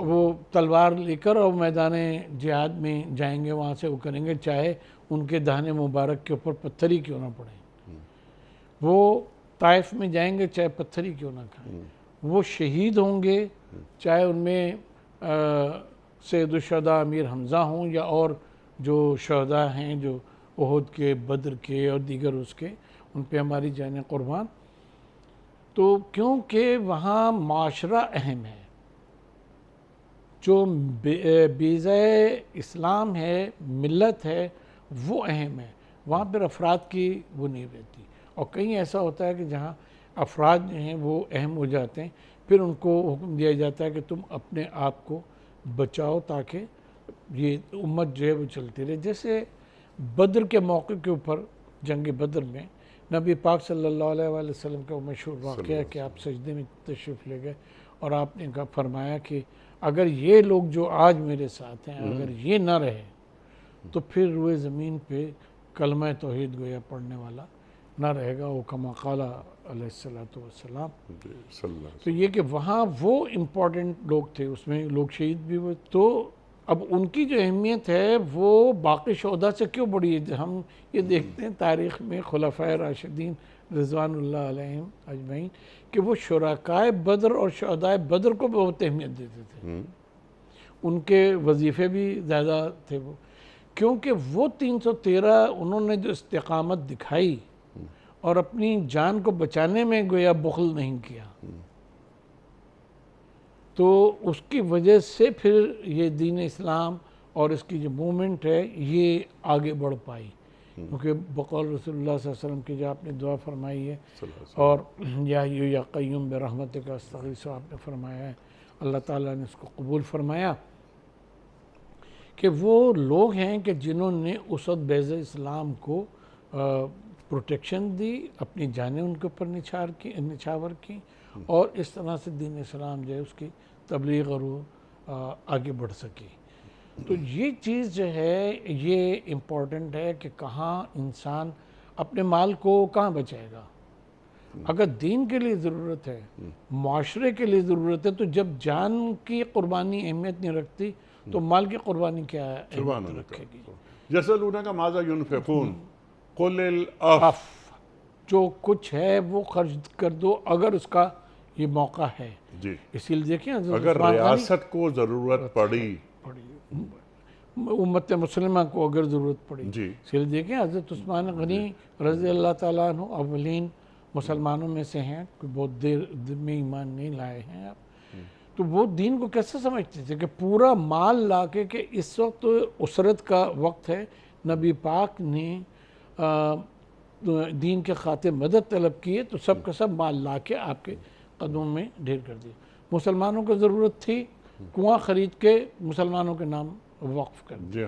وہ تلوار لے کر اور میدان جہاد میں جائیں گے, وہاں سے وہ کریں گے چاہے ان کے دہنے مبارک کے اوپر پتھر ہی کیوں نہ پڑے. وہ طائف میں جائیں گے چاہے پتھر ہی کیوں نہ کھائیں. وہ شہید ہوں گے چاہے ان میں سید الشہداء امیر حمزہ ہوں یا اور جو شہداء ہیں جو احد کے, بدر کے اور دیگر اس کے, ان پہ ہماری جانیں قربان. تو کیونکہ وہاں معاشرہ اہم ہے, جو بیضۂ اسلام ہے, ملت ہے, وہ اہم ہے, وہاں پر افراد کی وہ نہیں رہتی. اور کہیں ایسا ہوتا ہے کہ جہاں افراد جو ہیں وہ اہم ہو جاتے ہیں پھر ان کو حکم دیا جاتا ہے کہ تم اپنے آپ کو بچاؤ تاکہ یہ امت جو ہے وہ چلتی رہے. جیسے بدر کے موقع کے اوپر, جنگ بدر میں نبی پاک صلی اللہ علیہ وآلہ وسلم کا مشہور واقعہ ہے کہ آپ سجدے میں تشریف لے گئے اور آپ نے فرمایا کہ اگر یہ لوگ جو آج میرے ساتھ ہیں اگر یہ نہ رہے تو پھر روئے زمین پہ کلمہ توحید گویا پڑھنے والا نہ رہے گا. وہ کما قال علیہ الصلوۃ والسلام. تو یہ کہ وہاں وہ امپورٹنٹ لوگ تھے, اس میں لوگ شہید بھی ہوئے. تو اب ان کی جو اہمیت ہے وہ باقی شہداء سے کیوں بڑی ہے؟ ہم یہ دیکھتے ہیں تاریخ میں خلفائے راشدین رضوان اللہ علیہم اجمعین کہ وہ شرکائے بدر اور شہدائے بدر کو بہت اہمیت دیتے تھے، ان کے وظیفے بھی زیادہ تھے وہ، کیونکہ وہ 313 انہوں نے جو استقامت دکھائی اور اپنی جان کو بچانے میں گویا بخل نہیں کیا، تو اس کی وجہ سے پھر یہ دین اسلام اور اس کی جو موومنٹ ہے یہ آگے بڑھ پائی، کیونکہ بقول رسول اللہ صلی اللہ علیہ وسلم کی جو آپ نے دعا فرمائی ہے اور یا حیّ یا قیوم برحمتک استغیث آپ نے فرمایا ہے، اللہ تعالیٰ نے اس کو قبول فرمایا کہ وہ لوگ ہیں کہ جنہوں نے اس وقت بیض اسلام کو پروٹیکشن دی، اپنی جانیں ان کے اوپر نچھاور کی اور اس طرح سے دین اسلام جو ہے اس کی تبلیغ اور آگے بڑھ سکی۔ تو یہ چیز جو ہے یہ امپورٹنٹ ہے کہ کہاں انسان اپنے مال کو کہاں بچائے گا۔ اگر دین کے لیے ضرورت ہے، معاشرے کے لیے ضرورت ہے، تو جب جان کی قربانی اہمیت نہیں رکھتی تو مال کی قربانی کیا اہمیت رکھے گی؟ یسألونک ماذا ينفقون قل العفو، جو کچھ ہے وہ خرچ کر دو اگر اس کا یہ موقع ہے۔ جی، اسی لیے دیکھیں اگر ریاست کو ضرورت پڑی، امت مسلمہ کو اگر ضرورت پڑی، جی اسی لیے دیکھیں حضرت عثمان غنی رضی اللہ تعالیٰ عنہ اولین مسلمانوں میں سے ہیں، کوئی بہت دیر میں ایمان نہیں لائے ہیں آپ، تو وہ دین کو کیسے سمجھتے تھے کہ پورا مال لا کے کہ اس وقت اسرت کا وقت ہے، نبی پاک نے دین کے خاطر مدد طلب کی ہے تو سب کا سب مال لا کے آپ کے قدموں میں ڈھیر کر دیا۔ مسلمانوں کو ضرورت تھی، کنواں خرید کے مسلمانوں کے نام وقف کر دیا۔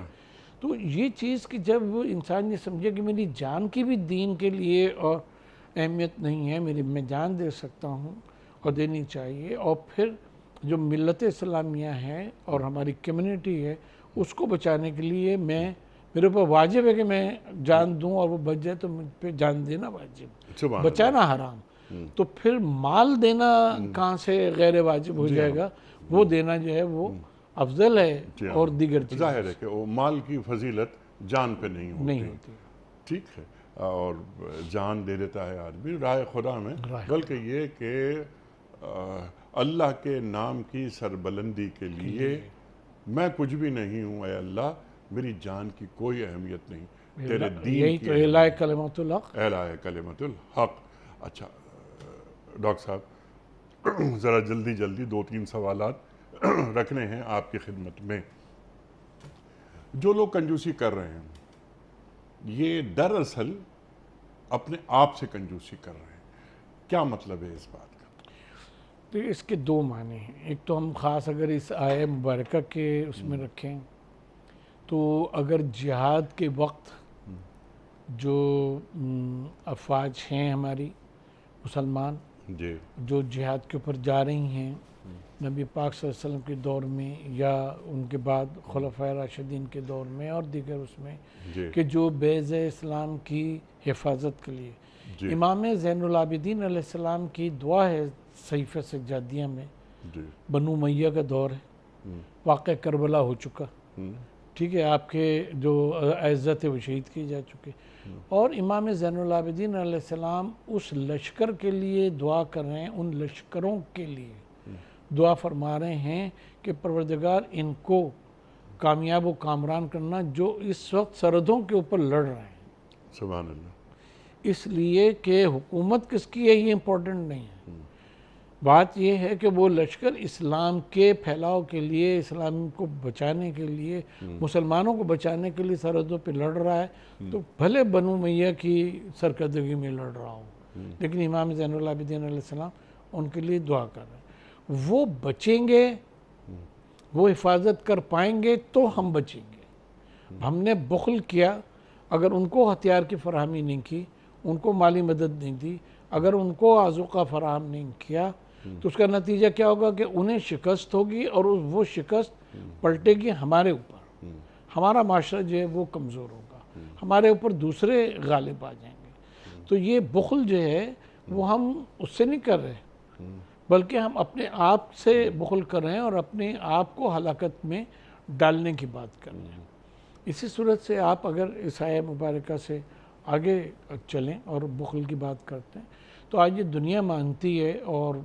تو یہ چیز کہ جب انسان یہ سمجھے کہ میری جان کی بھی دین کے لیے اور اہمیت نہیں ہے، میں جان دے سکتا ہوں اور دینی چاہیے، اور پھر جو ملت اسلامیہ ہے اور ہماری کمیونٹی ہے اس کو بچانے کے لیے میرے اوپر واجب ہے کہ میں جان دوں، اور وہ بچ جائے تو مجھ پہ جان دینا واجب، بچانا حرام، تو پھر مال دینا کہاں سے غیر واجب ہو جائے گا؟ وہ دینا جو ہے وہ افضل ہے اور دیگر چیز ظاہر ہے کہ وہ مال کی فضیلت جان پہ نہیں ہوتی، ٹھیک ہے، اور جان دے دیتا ہے آدمی راہ خدا میں، بلکہ یہ کہ اللہ کے نام کی سربلندی کے لیے میں کچھ بھی نہیں ہوں، اے اللہ میری جان کی کوئی اہمیت نہیں، تیرے دین یہی تو اعلاء کلمۃ الحق، اعلاء کلمۃ الحق۔ اچھا ڈاکٹر صاحب ذرا جلدی 2-3 سوالات رکھنے ہیں آپ کی خدمت میں۔ جو لوگ کنجوسی کر رہے ہیں یہ دراصل اپنے آپ سے کنجوسی کر رہے ہیں، کیا مطلب ہے اس بات کا؟ تو اس کے دو معنی ہیں، ایک تو ہم خاص اگر اس آیہ مبارکہ کے اس میں رکھیں تو اگر جہاد کے وقت جو افواج ہیں ہماری مسلمان جو جہاد کے اوپر جا رہی ہیں نبی پاک صلی اللہ علیہ وسلم کے دور میں یا ان کے بعد خلفائے راشدین کے دور میں اور دیگر اس میں کہ جو بیض اسلام کی حفاظت کے لیے امام زین العابدین علیہ السلام کی دعا ہے صحیفہ سجادیہ میں، بنو امیہ کا دور ہے، واقع کربلا ہو چکا، ٹھیک ہے، آپ کے جو اعزہ تھے وہ شہید کی جا چکے، اور امام زین العابدین علیہ السلام اس لشکر کے لیے دعا کر رہے ہیں، ان لشکروں کے لیے دعا فرما رہے ہیں کہ پروردگار ان کو کامیاب و کامران کرنا جو اس وقت سرحدوں کے اوپر لڑ رہے ہیں، سبحان اللہ، اس لیے کہ حکومت کس کی ہے یہ امپورٹنٹ نہیں ہے، بات یہ ہے کہ وہ لشکر اسلام کے پھیلاؤ کے لیے، اسلام کو بچانے کے لیے، مسلمانوں کو بچانے کے لیے سرحدوں پہ لڑ رہا ہے، تو بھلے بنو امیہ کی سرکردگی میں لڑ رہا ہوں، لیکن امام زین العابدین علیہ السلام ان کے لیے دعا کر رہے ہیں، وہ بچیں گے، وہ حفاظت کر پائیں گے تو ہم بچیں گے۔ ہم نے بخل کیا، اگر ان کو ہتھیار کی فراہمی نہیں کی، ان کو مالی مدد نہیں دی، اگر ان کو آذوقہ فراہم نہیں کیا تو اس کا نتیجہ کیا ہوگا کہ انہیں شکست ہوگی اور وہ شکست پلٹے گی ہمارے اوپر، ہمارا معاشرہ جو ہے وہ کمزور ہوگا، ہمارے اوپر دوسرے غالب آ جائیں گے۔ تو یہ بخل جو ہے وہ ہم اس سے نہیں کر رہے، بلکہ ہم اپنے آپ سے بخل کر رہے ہیں اور اپنے آپ کو ہلاکت میں ڈالنے کی بات کر رہے ہیں۔ اسی صورت سے آپ اگر اس آیہ مبارکہ سے آگے چلیں اور بخل کی بات کرتے ہیں تو آج یہ دنیا مانتی ہے، اور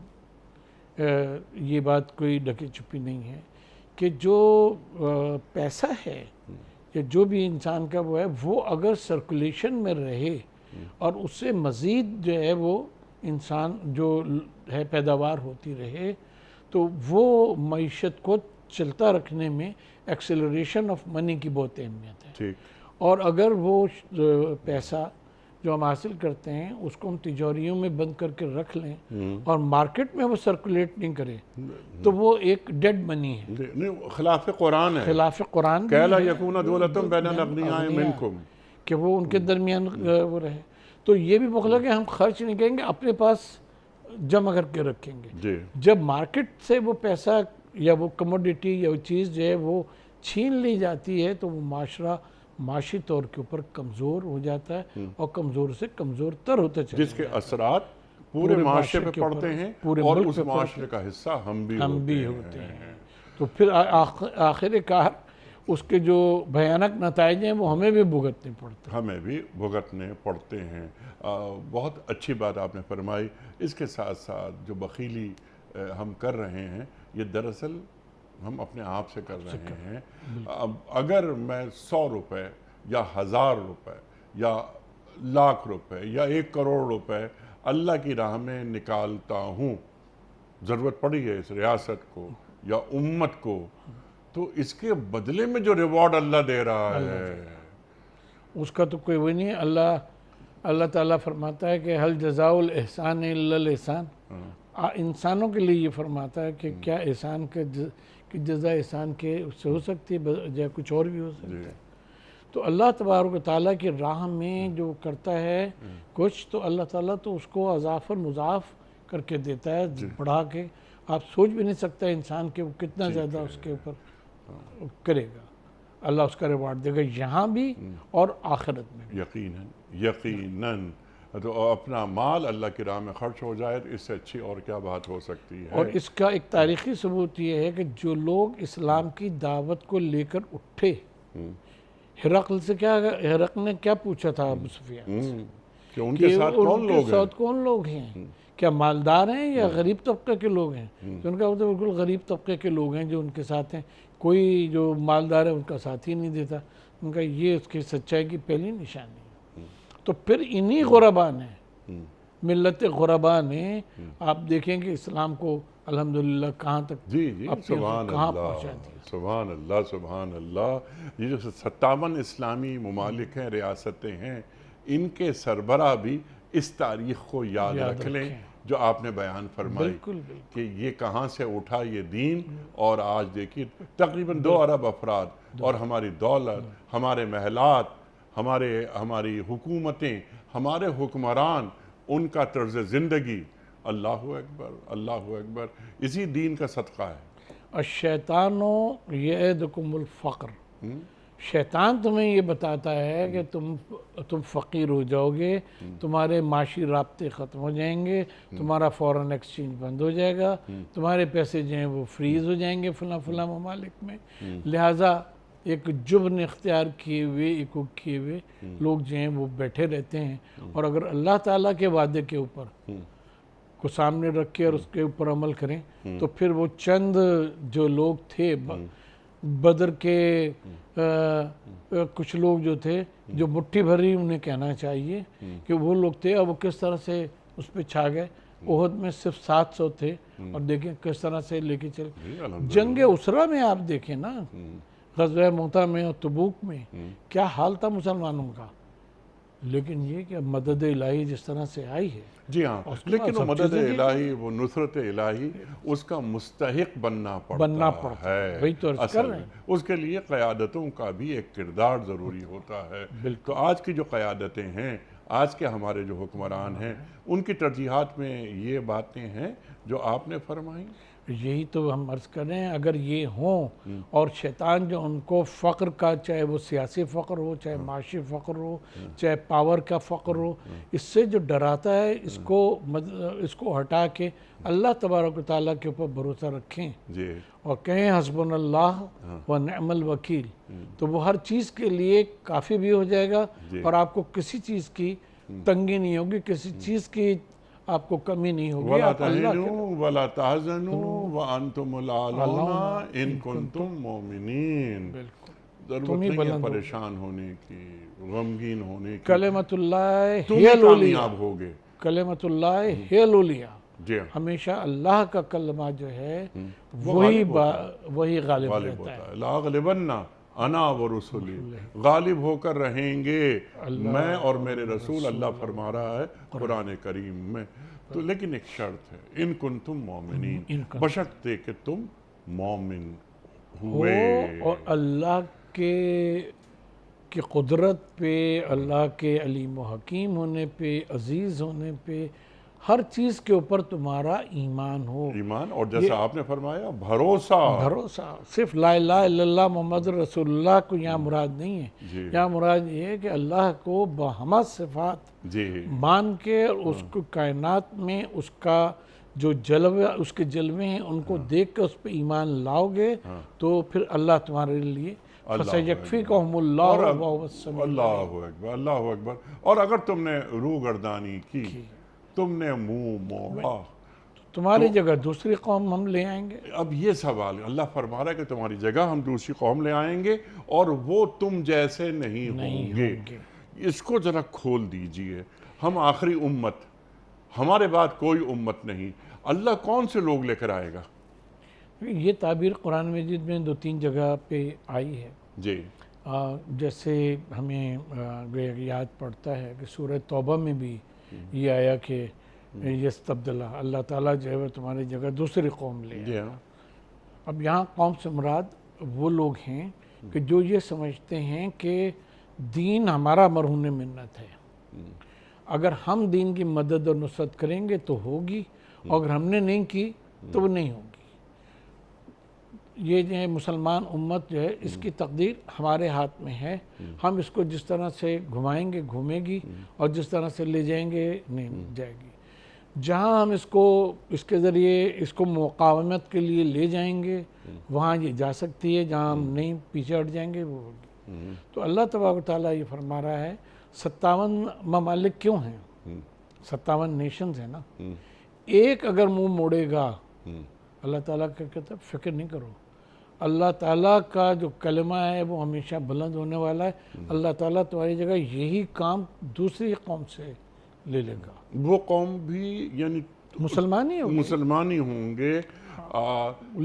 یہ بات کوئی ڈھکی چھپی نہیں ہے کہ جو پیسہ ہے یا جو بھی انسان کا وہ ہے، وہ اگر سرکولیشن میں رہے اور اس سے مزید جو ہے وہ انسان جو ہے پیداوار ہوتی رہے، تو وہ معیشت کو چلتا رکھنے میں ایکسلریشن آف منی کی بہت اہمیت ہے۔ ٹھیک، اور اگر وہ پیسہ جو ہم حاصل کرتے ہیں اس کو ہم تجوریوں میں بند کر کے رکھ لیں اور مارکیٹ میں وہ سرکولیٹ نہیں کرے تو وہ ایک ڈیڈ منی ہے، نہیں خلاف قرآن ہے، خلاف قرآن بھی کَيْ لَا ہے يَكُونَ دُولَةٌ بَيْنَ الْأَغْنِيَاءِ مِنْكُمْ، کہ وہ ان کے درمیان وہ رہے۔ تو یہ بھی بخل ہے کہ ہم خرچ نہیں کریں گے، اپنے پاس جمع کر کے رکھیں گے۔ جی جب مارکیٹ سے وہ پیسہ یا وہ کموڈیٹی یا وہ چیز جو ہے وہ چھین لی جاتی ہے تو وہ معاشرہ معاشی طور کے اوپر کمزور ہو جاتا ہے اور کمزور سے کمزور تر ہوتا چلا جس کے اثرات پورے معاشرے پہ پڑتے ہیں اور اس معاشرے کا حصہ ہم بھی ہوتے ہیں۔ تو پھر آخر کار اس کے جو بھیانک نتائج ہیں وہ ہمیں بھی بھگتنے پڑتے ہیں، ہمیں بھی بھگتنے پڑتے ہیں۔ بہت اچھی بات آپ نے فرمائی۔ اس کے ساتھ ساتھ جو بخیلی ہم کر رہے ہیں یہ دراصل ہم اپنے آپ سے کر رہے ہیں۔ اگر میں 100 روپے یا 1000 روپے یا لاکھ روپے یا 1 کروڑ روپے اللہ کی راہ میں نکالتا ہوں، ضرورت پڑی ہے اس ریاست کو یا امت کو، تو اس کے بدلے میں جو ریوارڈ اللہ دے رہا ہے اس کا تو کوئی وہ نہیں ہے۔ اللہ تعالیٰ فرماتا ہے کہ حل جزاء الاحسان الا الاحسان، انسانوں کے لیے یہ فرماتا ہے کہ کیا احسان کی جزا احسان کے اس سے ہو سکتی ہے یا کچھ اور بھی ہو سکتا ہے۔ تو اللہ تبارک و تعالیٰ کی راہ میں جو کرتا ہے کچھ، تو اللہ تعالیٰ تو اس کو اضافہ مضاف کر کے دیتا ہے، بڑھا کے آپ سوچ بھی نہیں سکتا انسان کہ وہ کتنا زیادہ اس کے اوپر کرے گا۔ اللہ اس کا ریوارڈ دے گا یہاں بھی اور آخرت میں بھی۔ یقیناً تو اپنا مال اللہ کی راہ میں خرچ ہو جائے تو اس سے اچھی اور کیا بات ہو سکتی ہے۔ اور اس کا ایک تاریخی ثبوت یہ ہے کہ جو لوگ اسلام کی دعوت کو لے کر اٹھے، ہرقل سے ہرقل نے کیا پوچھا تھا ابو سفیان سے کہ ان کے ساتھ کون لوگ ہیں، کیا مالدار ہیں یا غریب طبقے کے لوگ ہیں؟ تو ان کا تو بالکل غریب طبقے کے لوگ ہیں جو ان کے ساتھ ہیں، کوئی جو مالدار ہے ان کا ساتھ ہی نہیں دیتا۔ ان کا یہ اس کی سچائی کی پہلی نشانی ہے۔ تو پھر انہی غربا نے، ملت غربا نے، آپ دیکھیں کہ اسلام کو الحمدللہ کہاں تک کہاں پہنچا دیا۔ سبحان اللہ سبحان اللہ۔ یہ جو 57 اسلامی ممالک ہیں، ریاستیں ہیں، ان کے سربراہ بھی اس تاریخ کو یاد رکھ لیں جو آپ نے بیان فرمائی کہ یہ کہاں سے اٹھا یہ دین، اور آج دیکھیے تقریباً 2 ارب افراد، اور ہماری دولت، ہمارے محلات، ہماری حکومتیں، ہمارے حکمران، ان کا طرز زندگی، اللہ اکبر اللہ اکبر، اسی دین کا صدقہ ہے۔ الشیطان یعدکم الفقر، شیطان تمہیں یہ بتاتا ہے کہ تم فقیر ہو جاؤ گے، تمہارے معاشی رابطے ختم ہو جائیں گے، تمہارا فورن ایکسچینج بند ہو جائے گا، تمہارے پیسے جو ہیں وہ فریز ہو جائیں گے فلاں ممالک میں۔ لہٰذا ایک جبن اختیار کیے ہوئے لوگ جو ہیں وہ بیٹھے رہتے ہیں، اور اگر اللہ تعالیٰ کے وعدے کے اوپر کو سامنے رکھ کے اور اس کے اوپر عمل کریں تو پھر وہ چند جو لوگ تھے بدر کے کچھ لوگ جو تھے، جو مٹھی بھری انہیں کہنا چاہیے کہ وہ لوگ تھے، اور وہ کس طرح سے اس پہ چھا گئے۔ احد میں صرف 700 تھے، اور دیکھیں کس طرح سے لے کے چلے۔ جنگ اسرا میں آپ دیکھیں نا، غزوہ موتا میں اور تبوک میں کیا حال تھا مسلمانوں کا، لیکن یہ کہ مدد الہی جس طرح سے آئی ہے، جی ہاں، لیکن وہ مدد الہی، وہ نصرت الہی، اس کا مستحق بننا پڑتا ہے۔ وہی تو عرض کر رہے ہیں، اس کے لیے قیادتوں کا بھی ایک کردار ضروری ہوتا ہے۔ تو آج کی جو قیادتیں ہیں، آج کے ہمارے جو حکمران ہیں، ان کی ترجیحات میں یہ باتیں ہیں جو آپ نے فرمائیں۔ یہی تو ہم عرض کر رہے ہیں، اگر یہ ہوں اور شیطان جو ان کو فقر کا، چاہے وہ سیاسی فقر ہو، چاہے معاشی فقر ہو، چاہے پاور کا فقر ہو، اس سے جو ڈراتا ہے، اس کو ہٹا کے اللہ تبارک و تعالیٰ کے اوپر بھروسہ رکھیں جی اور کہیں حسبنا اللہ و نعم الوکیل، تو وہ ہر چیز کے لیے کافی بھی ہو جائے گا، اور آپ کو کسی چیز کی تنگی نہیں ہوگی، کسی چیز کی آپ کو کمی نہیں ہوگی. وَلَا آپ اللہ کے تَهِنُوا وَلَا تَحْزَنُوا وَأَنْتُمُ الْأَعْلَوْنَ إِن كُنْتُم مُؤْمِنِينَ. بالکل ضرورت نہیں ہے پریشان ہونے کی، غمگین ہونے کی، کلمۃ اللہ تم ہی ہی العلیہ، کامیاب ہوگے. کلمۃ اللہ ہی العلیہ، جی ہمیشہ اللہ کا کلمہ جو ہے وہ وہی غالب غالب رہتا ہے. ہوتا ہے. لَأَغْلِبَنَّ أَنَا وَرُسُلِي، غالب ہو کر رہیں گے میں اور میرے رسول، اللہ فرما رہا ہے قرآن کریم میں. تو لیکن ایک شرط ہے، ان کنتم مومنین، بشرطے کہ تم مومن ہوئے. اور اللہ کی قدرت پہ، اللہ کے علیم و حکیم ہونے پہ، عزیز ہونے پہ، ہر چیز کے اوپر تمہارا ایمان ہو. ایمان، اور جیسا آپ نے فرمایا بھروسہ. بھروسہ صرف لا الہ الا اللہ محمد رسول اللہ کو یہاں مراد نہیں ہے. جی یہاں مراد یہ ہے کہ اللہ کو بہمہ صفات جی مان کے، اور اس کو کائنات میں اس کا جو جلوہ، اس کے جلوے ہیں، ان کو دیکھ کے اس پہ ایمان لاؤ گے تو پھر اللہ تمہارے لیے فَسَيَكْفِيكَهُمُ اللَّهُ وَهُوَ السَّمِيعُ الْعَلِيمُ. اللہ اکبر، اللہ اکبر. اور اگر تم نے روگردانی کی، تم نے منہ موڑا، تمہاری جگہ دوسری قوم ہم لے آئیں گے. اب یہ سوال اللہ فرما رہا ہے کہ تمہاری جگہ ہم دوسری قوم لے آئیں گے اور وہ تم جیسے نہیں ہوں گے. اس کو ذرا کھول دیجئے. ہم آخری امت، ہمارے بعد کوئی امت نہیں، اللہ کون سے لوگ لے کر آئے گا؟ یہ تعبیر قرآن مجید میں 2-3 جگہ پہ آئی ہے. جی جیسے ہمیں یاد پڑتا ہے کہ سورہ توبہ میں بھی یہ آیا کہ یستبدل، اللہ تعالیٰ جو ہے وہ تمہاری جگہ دوسری قوم لے آئے. اب یہاں قوم سے مراد وہ لوگ ہیں کہ جو یہ سمجھتے ہیں کہ دین ہمارا مرہون منت ہے، اگر ہم دین کی مدد اور نصرت کریں گے تو ہوگی، اور اگر ہم نے نہیں کی تو وہ نہیں ہوگی. یہ جو ہے مسلمان امت جو ہے، اس کی تقدیر ہمارے ہاتھ میں ہے. ہم اس کو جس طرح سے گھمائیں گے گھومے گی، اور جس طرح سے لے جائیں گے نہیں جائے گی. جہاں ہم اس کے ذریعے اس کو مقاومت کے لیے لے جائیں گے وہاں یہ جا سکتی ہے، جہاں ہم نہیں پیچھے ہٹ جائیں گے وہ ہوگی. تو اللہ تبارک و تعالیٰ یہ فرما رہا ہے 57 ممالک کیوں ہیں، 57 نیشنز ہیں نا. ایک اگر منہ موڑے گا، اللہ تعالیٰ کا کہتا ہے فکر نہیں کرو، اللہ تعالیٰ کا جو کلمہ ہے وہ ہمیشہ بلند ہونے والا ہے. اللہ تعالیٰ تمہاری جگہ یہی کام دوسری قوم سے لے لے گا. وہ قوم بھی یعنی مسلمان ہی ہوگی، مسلمان ہی ہوں گے،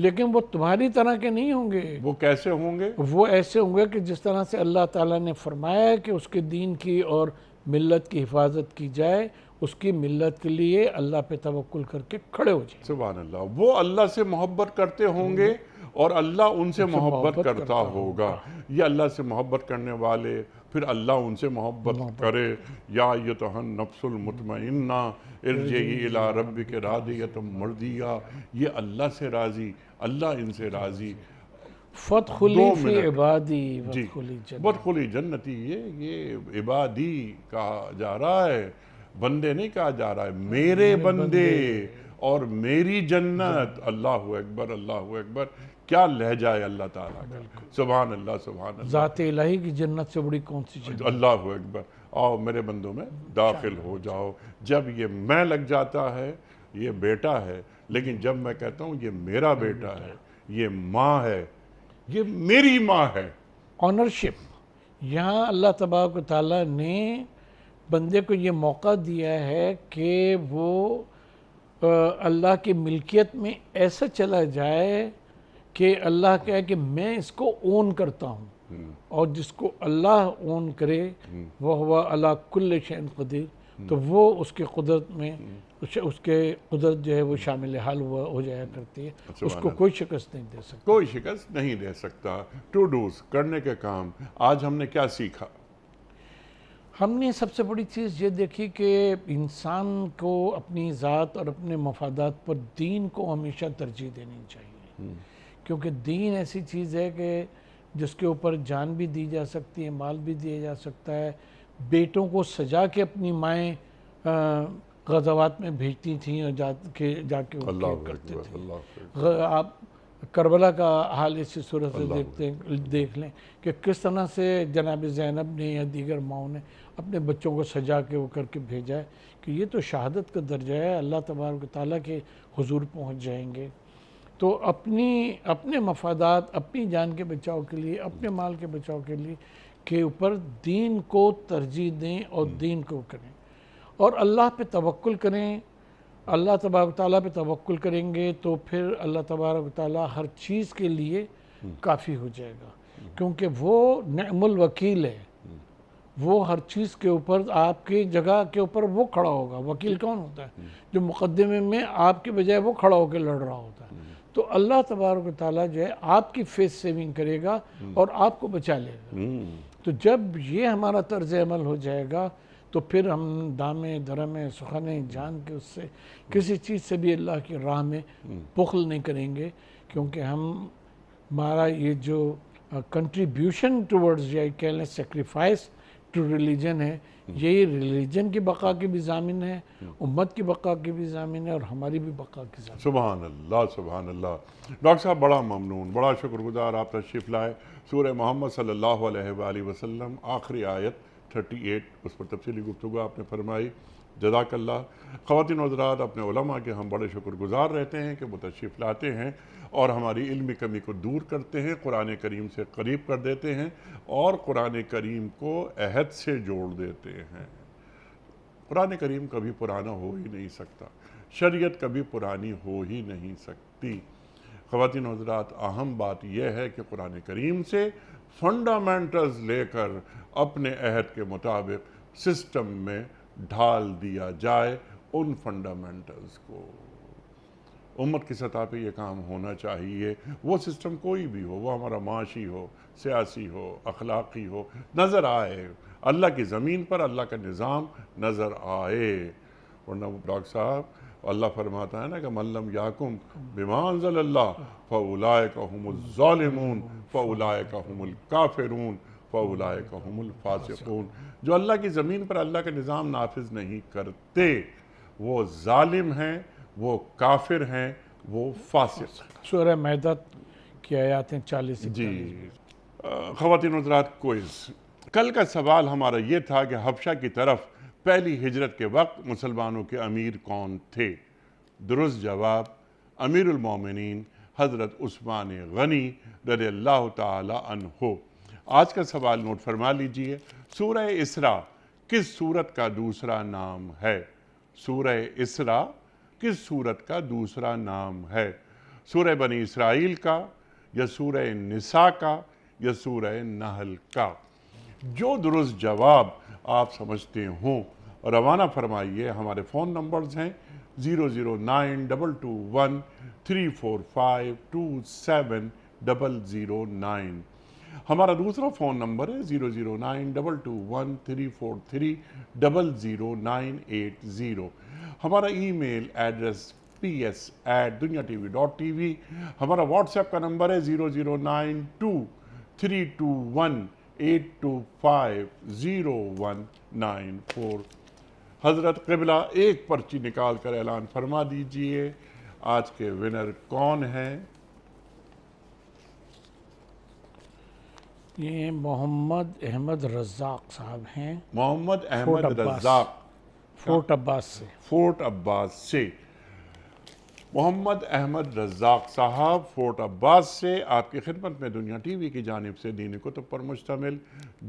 لیکن وہ تمہاری طرح کے نہیں ہوں گے. وہ کیسے ہوں گے؟ وہ ایسے ہوں گے کہ جس طرح سے اللہ تعالیٰ نے فرمایا ہے کہ اس کے دین کی اور ملت کی حفاظت کی جائے، اس کی ملت کے لیے اللہ پہ توکل کر کے کھڑے ہو جائیں. سبحان اللہ. وہ اللہ سے محبت کرتے ہوں گے اور اللہ ان سے محبت کرتا ہوگا. یہ اللہ سے محبت کرنے والے، پھر اللہ ان سے محبت کرے. یا ایتھا النفس المطمئنہ ارجعی الی ربک راضیۃ مرضیہ. یہ اللہ سے راضی، اللہ ان سے راضی. فادخلی فی عبادی وادخلی جنتی. بدخلی جنتی. یہ عبادی کہا جا رہا ہے، بندے نہیں کہا جا رہا ہے، میرے بندے اور میری جنت. اللہ اکبر، اللہ اکبر. کیا لہجہ ہے اللہ تعالیٰ کا. سبحان اللہ، سبحان اللہ. ذات الہی کی جنت سے بڑی کون سی چیز. اللہ اکبر. آؤ میرے بندوں میں داخل ہو جاؤ. جب یہ میں لگ جاتا ہے یہ بیٹا ہے، لیکن جب میں کہتا ہوں یہ میرا بیٹا ہے، یہ ماں ہے، یہ میری ماں ہے. آنرشپ. یہاں اللہ تبارک و تعالیٰ نے بندے کو یہ موقع دیا ہے کہ وہ اللہ کی ملکیت میں ایسا چلا جائے کہ اللہ کہے کہ میں اس کو اون کرتا ہوں، اور جس کو اللہ اون کرے وہ علی کل شیء قدیر، تو وہ اس کی قدرت میں اس کے قدرت جو ہے وہ شامل حال ہو جایا کرتی ہے. اس کو کوئی شکست نہیں دے سکتا. کوئی شکست نہیں دے سکتا. ٹو ڈوز، کرنے کے کام. آج ہم نے کیا سیکھا؟ ہم نے سب سے بڑی چیز یہ دیکھی کہ انسان کو اپنی ذات اور اپنے مفادات پر دین کو ہمیشہ ترجیح دینی چاہیے، کیونکہ دین ایسی چیز ہے کہ جس کے اوپر جان بھی دی جا سکتی ہے، مال بھی دیا جا سکتا ہے۔ بیٹوں کو سجا کے اپنی مائیں غزوات میں بھیجتی تھیں اور جا کے وہ اللہ کرتے اکبر، تھے۔ اللہ اکبر، آپ کربلا کا حال اسی صورت سے اللہ دیکھ لیں کہ کس طرح سے جناب زینب نے یا دیگر ماؤں نے اپنے بچوں کو سجا کے وہ کر کے بھیجا ہے کہ یہ تو شہادت کا درجہ ہے، اللہ تبارک و تعالیٰ کے حضور پہنچ جائیں گے۔ تو اپنے مفادات، اپنی جان کے بچاؤ کے لیے، اپنے مال کے بچاؤ کے لیے کے اوپر دین کو ترجیح دیں اور دین کو کریں، اور اللہ پہ توکل کریں۔ اللہ تبارک و تعالیٰ پہ توکل کریں گے تو پھر اللہ تبارک و تعالیٰ ہر چیز کے لیے کافی ہو جائے گا، کیونکہ وہ نعم الوکیل ہے۔ وہ ہر چیز کے اوپر، آپ کی جگہ کے اوپر وہ کھڑا ہوگا۔ وکیل کون ہوتا ہے؟ جو مقدمے میں آپ کے بجائے وہ کھڑا ہو کے لڑ رہا ہوتا ہے۔ تو اللہ تبارک و تعالیٰ جو ہے آپ کی فیس سیونگ کرے گا اور آپ کو بچا لے گا۔ تو جب یہ ہمارا طرز عمل ہو جائے گا تو پھر ہم دامے درمے سخنے جان کے اس سے کسی چیز سے بھی اللہ کی راہ میں بخل نہیں کریں گے، کیونکہ ہمارا یہ جو کنٹریبیوشن ٹورڈز یا کہہ لیں سیکریفائس ٹو ریلیجن ہے، یہی ریلیجن کی بقا کی بھی ضامن ہے، امت کی بقا کی بھی ضامن ہے، اور ہماری بھی بقا کی ضامن ہے۔ سبحان اللہ، سبحان اللہ۔ ڈاکٹر صاحب بڑا ممنون، بڑا شکر گزار، آپ تشریف لائے۔ سورہ محمد صلی اللہ علیہ وآلہ وسلم آخری آیت 38، اس پر تفصیلی گفتگو آپ نے فرمائی، جزاک اللہ۔ خواتین و حضرات، اپنے علماء کے ہم بڑے شکر گزار رہتے ہیں کہ وہ تشریف لاتے ہیں اور ہماری علمی کمی کو دور کرتے ہیں، قرآن کریم سے قریب کر دیتے ہیں اور قرآن کریم کو عہد سے جوڑ دیتے ہیں۔ قرآن کریم کبھی پرانا ہو ہی نہیں سکتا، شریعت کبھی پرانی ہو ہی نہیں سکتی۔ خواتین و حضرات، اہم بات یہ ہے کہ قرآن کریم سے فنڈامنٹلز لے کر اپنے عہد کے مطابق سسٹم میں ڈھال دیا جائے ان فنڈامنٹلز کو۔ امت کی سطح پہ یہ کام ہونا چاہیے، وہ سسٹم کوئی بھی ہو، وہ ہمارا معاشی ہو، سیاسی ہو، اخلاقی ہو، نظر آئے، اللہ کی زمین پر اللہ کا نظام نظر آئے۔ ورنہ ڈاکٹر صاحب اللہ فرماتا ہے نا کہ من لم یحکم بما انزل اللہ فاولئک هم الظالمون فاولئک هم الکافرون فاولئک هم الفاسقون۔ جو اللہ کی زمین پر اللہ کا نظام نافذ نہیں کرتے وہ ظالم ہیں، وہ کافر ہیں، وہ فاسق۔ سورہ مائدہ کی آیاتیں 40 جی، خواتین و حضرات، کوئز۔ کل کا سوال ہمارا یہ تھا کہ حبشہ کی طرف پہلی ہجرت کے وقت مسلمانوں کے امیر کون تھے؟ درست جواب امیر المومنین حضرت عثمان غنی رضی اللہ تعالی عنہ۔ آج کا سوال نوٹ فرما لیجئے، سورہ اسراء کس سورت کا دوسرا نام ہے؟ سورہ اسراء کس سورت کا دوسرا نام ہے؟ سورہ بنی اسرائیل کا، یا سورہ نساء کا، یا سورہ نحل کا؟ جو درست جواب آپ سمجھتے ہوں روانہ فرمائیے۔ ہمارے فون نمبرز ہیں 009221345270009۔ ہمارا دوسرا فون نمبر ہے 009221345000980۔ ہمارا ای میل ایڈریس ps@duniatv.tv۔ ہمارا واٹس ایپ کا نمبر ہے 009232182509194۔ حضرت قبلہ ایک پرچی نکال کر اعلان فرما دیجئے آج کے ونر کون ہیں؟ یہ محمد احمد رزاق صاحب ہیں، محمد احمد فورٹ عباس، رزاق، فورٹ عباس سے۔ فورٹ عباس سے۔ محمد احمد رزاق صاحب فورٹ عباس سے آپ کی خدمت میں دنیا ٹی وی کی جانب سے دینی کتب پر مشتمل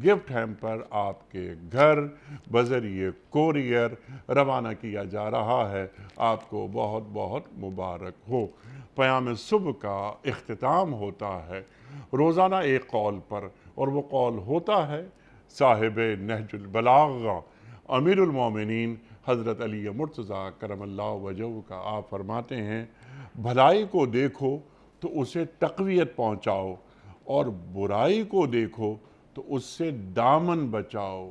گفٹ ہیمپر آپ کے گھر بذریعہ کوریئر روانہ کیا جا رہا ہے۔ آپ کو بہت بہت مبارک ہو۔ پیام صبح کا اختتام ہوتا ہے روزانہ ایک قول پر، اور وہ قول ہوتا ہے صاحب نہج البلاغہ امیر المومنین حضرت علی مرتضیٰ کرم اللہ وجہہ کا۔ آپ فرماتے ہیں بھلائی کو دیکھو تو اسے تقویت پہنچاؤ، اور برائی کو دیکھو تو اس سے دامن بچاؤ۔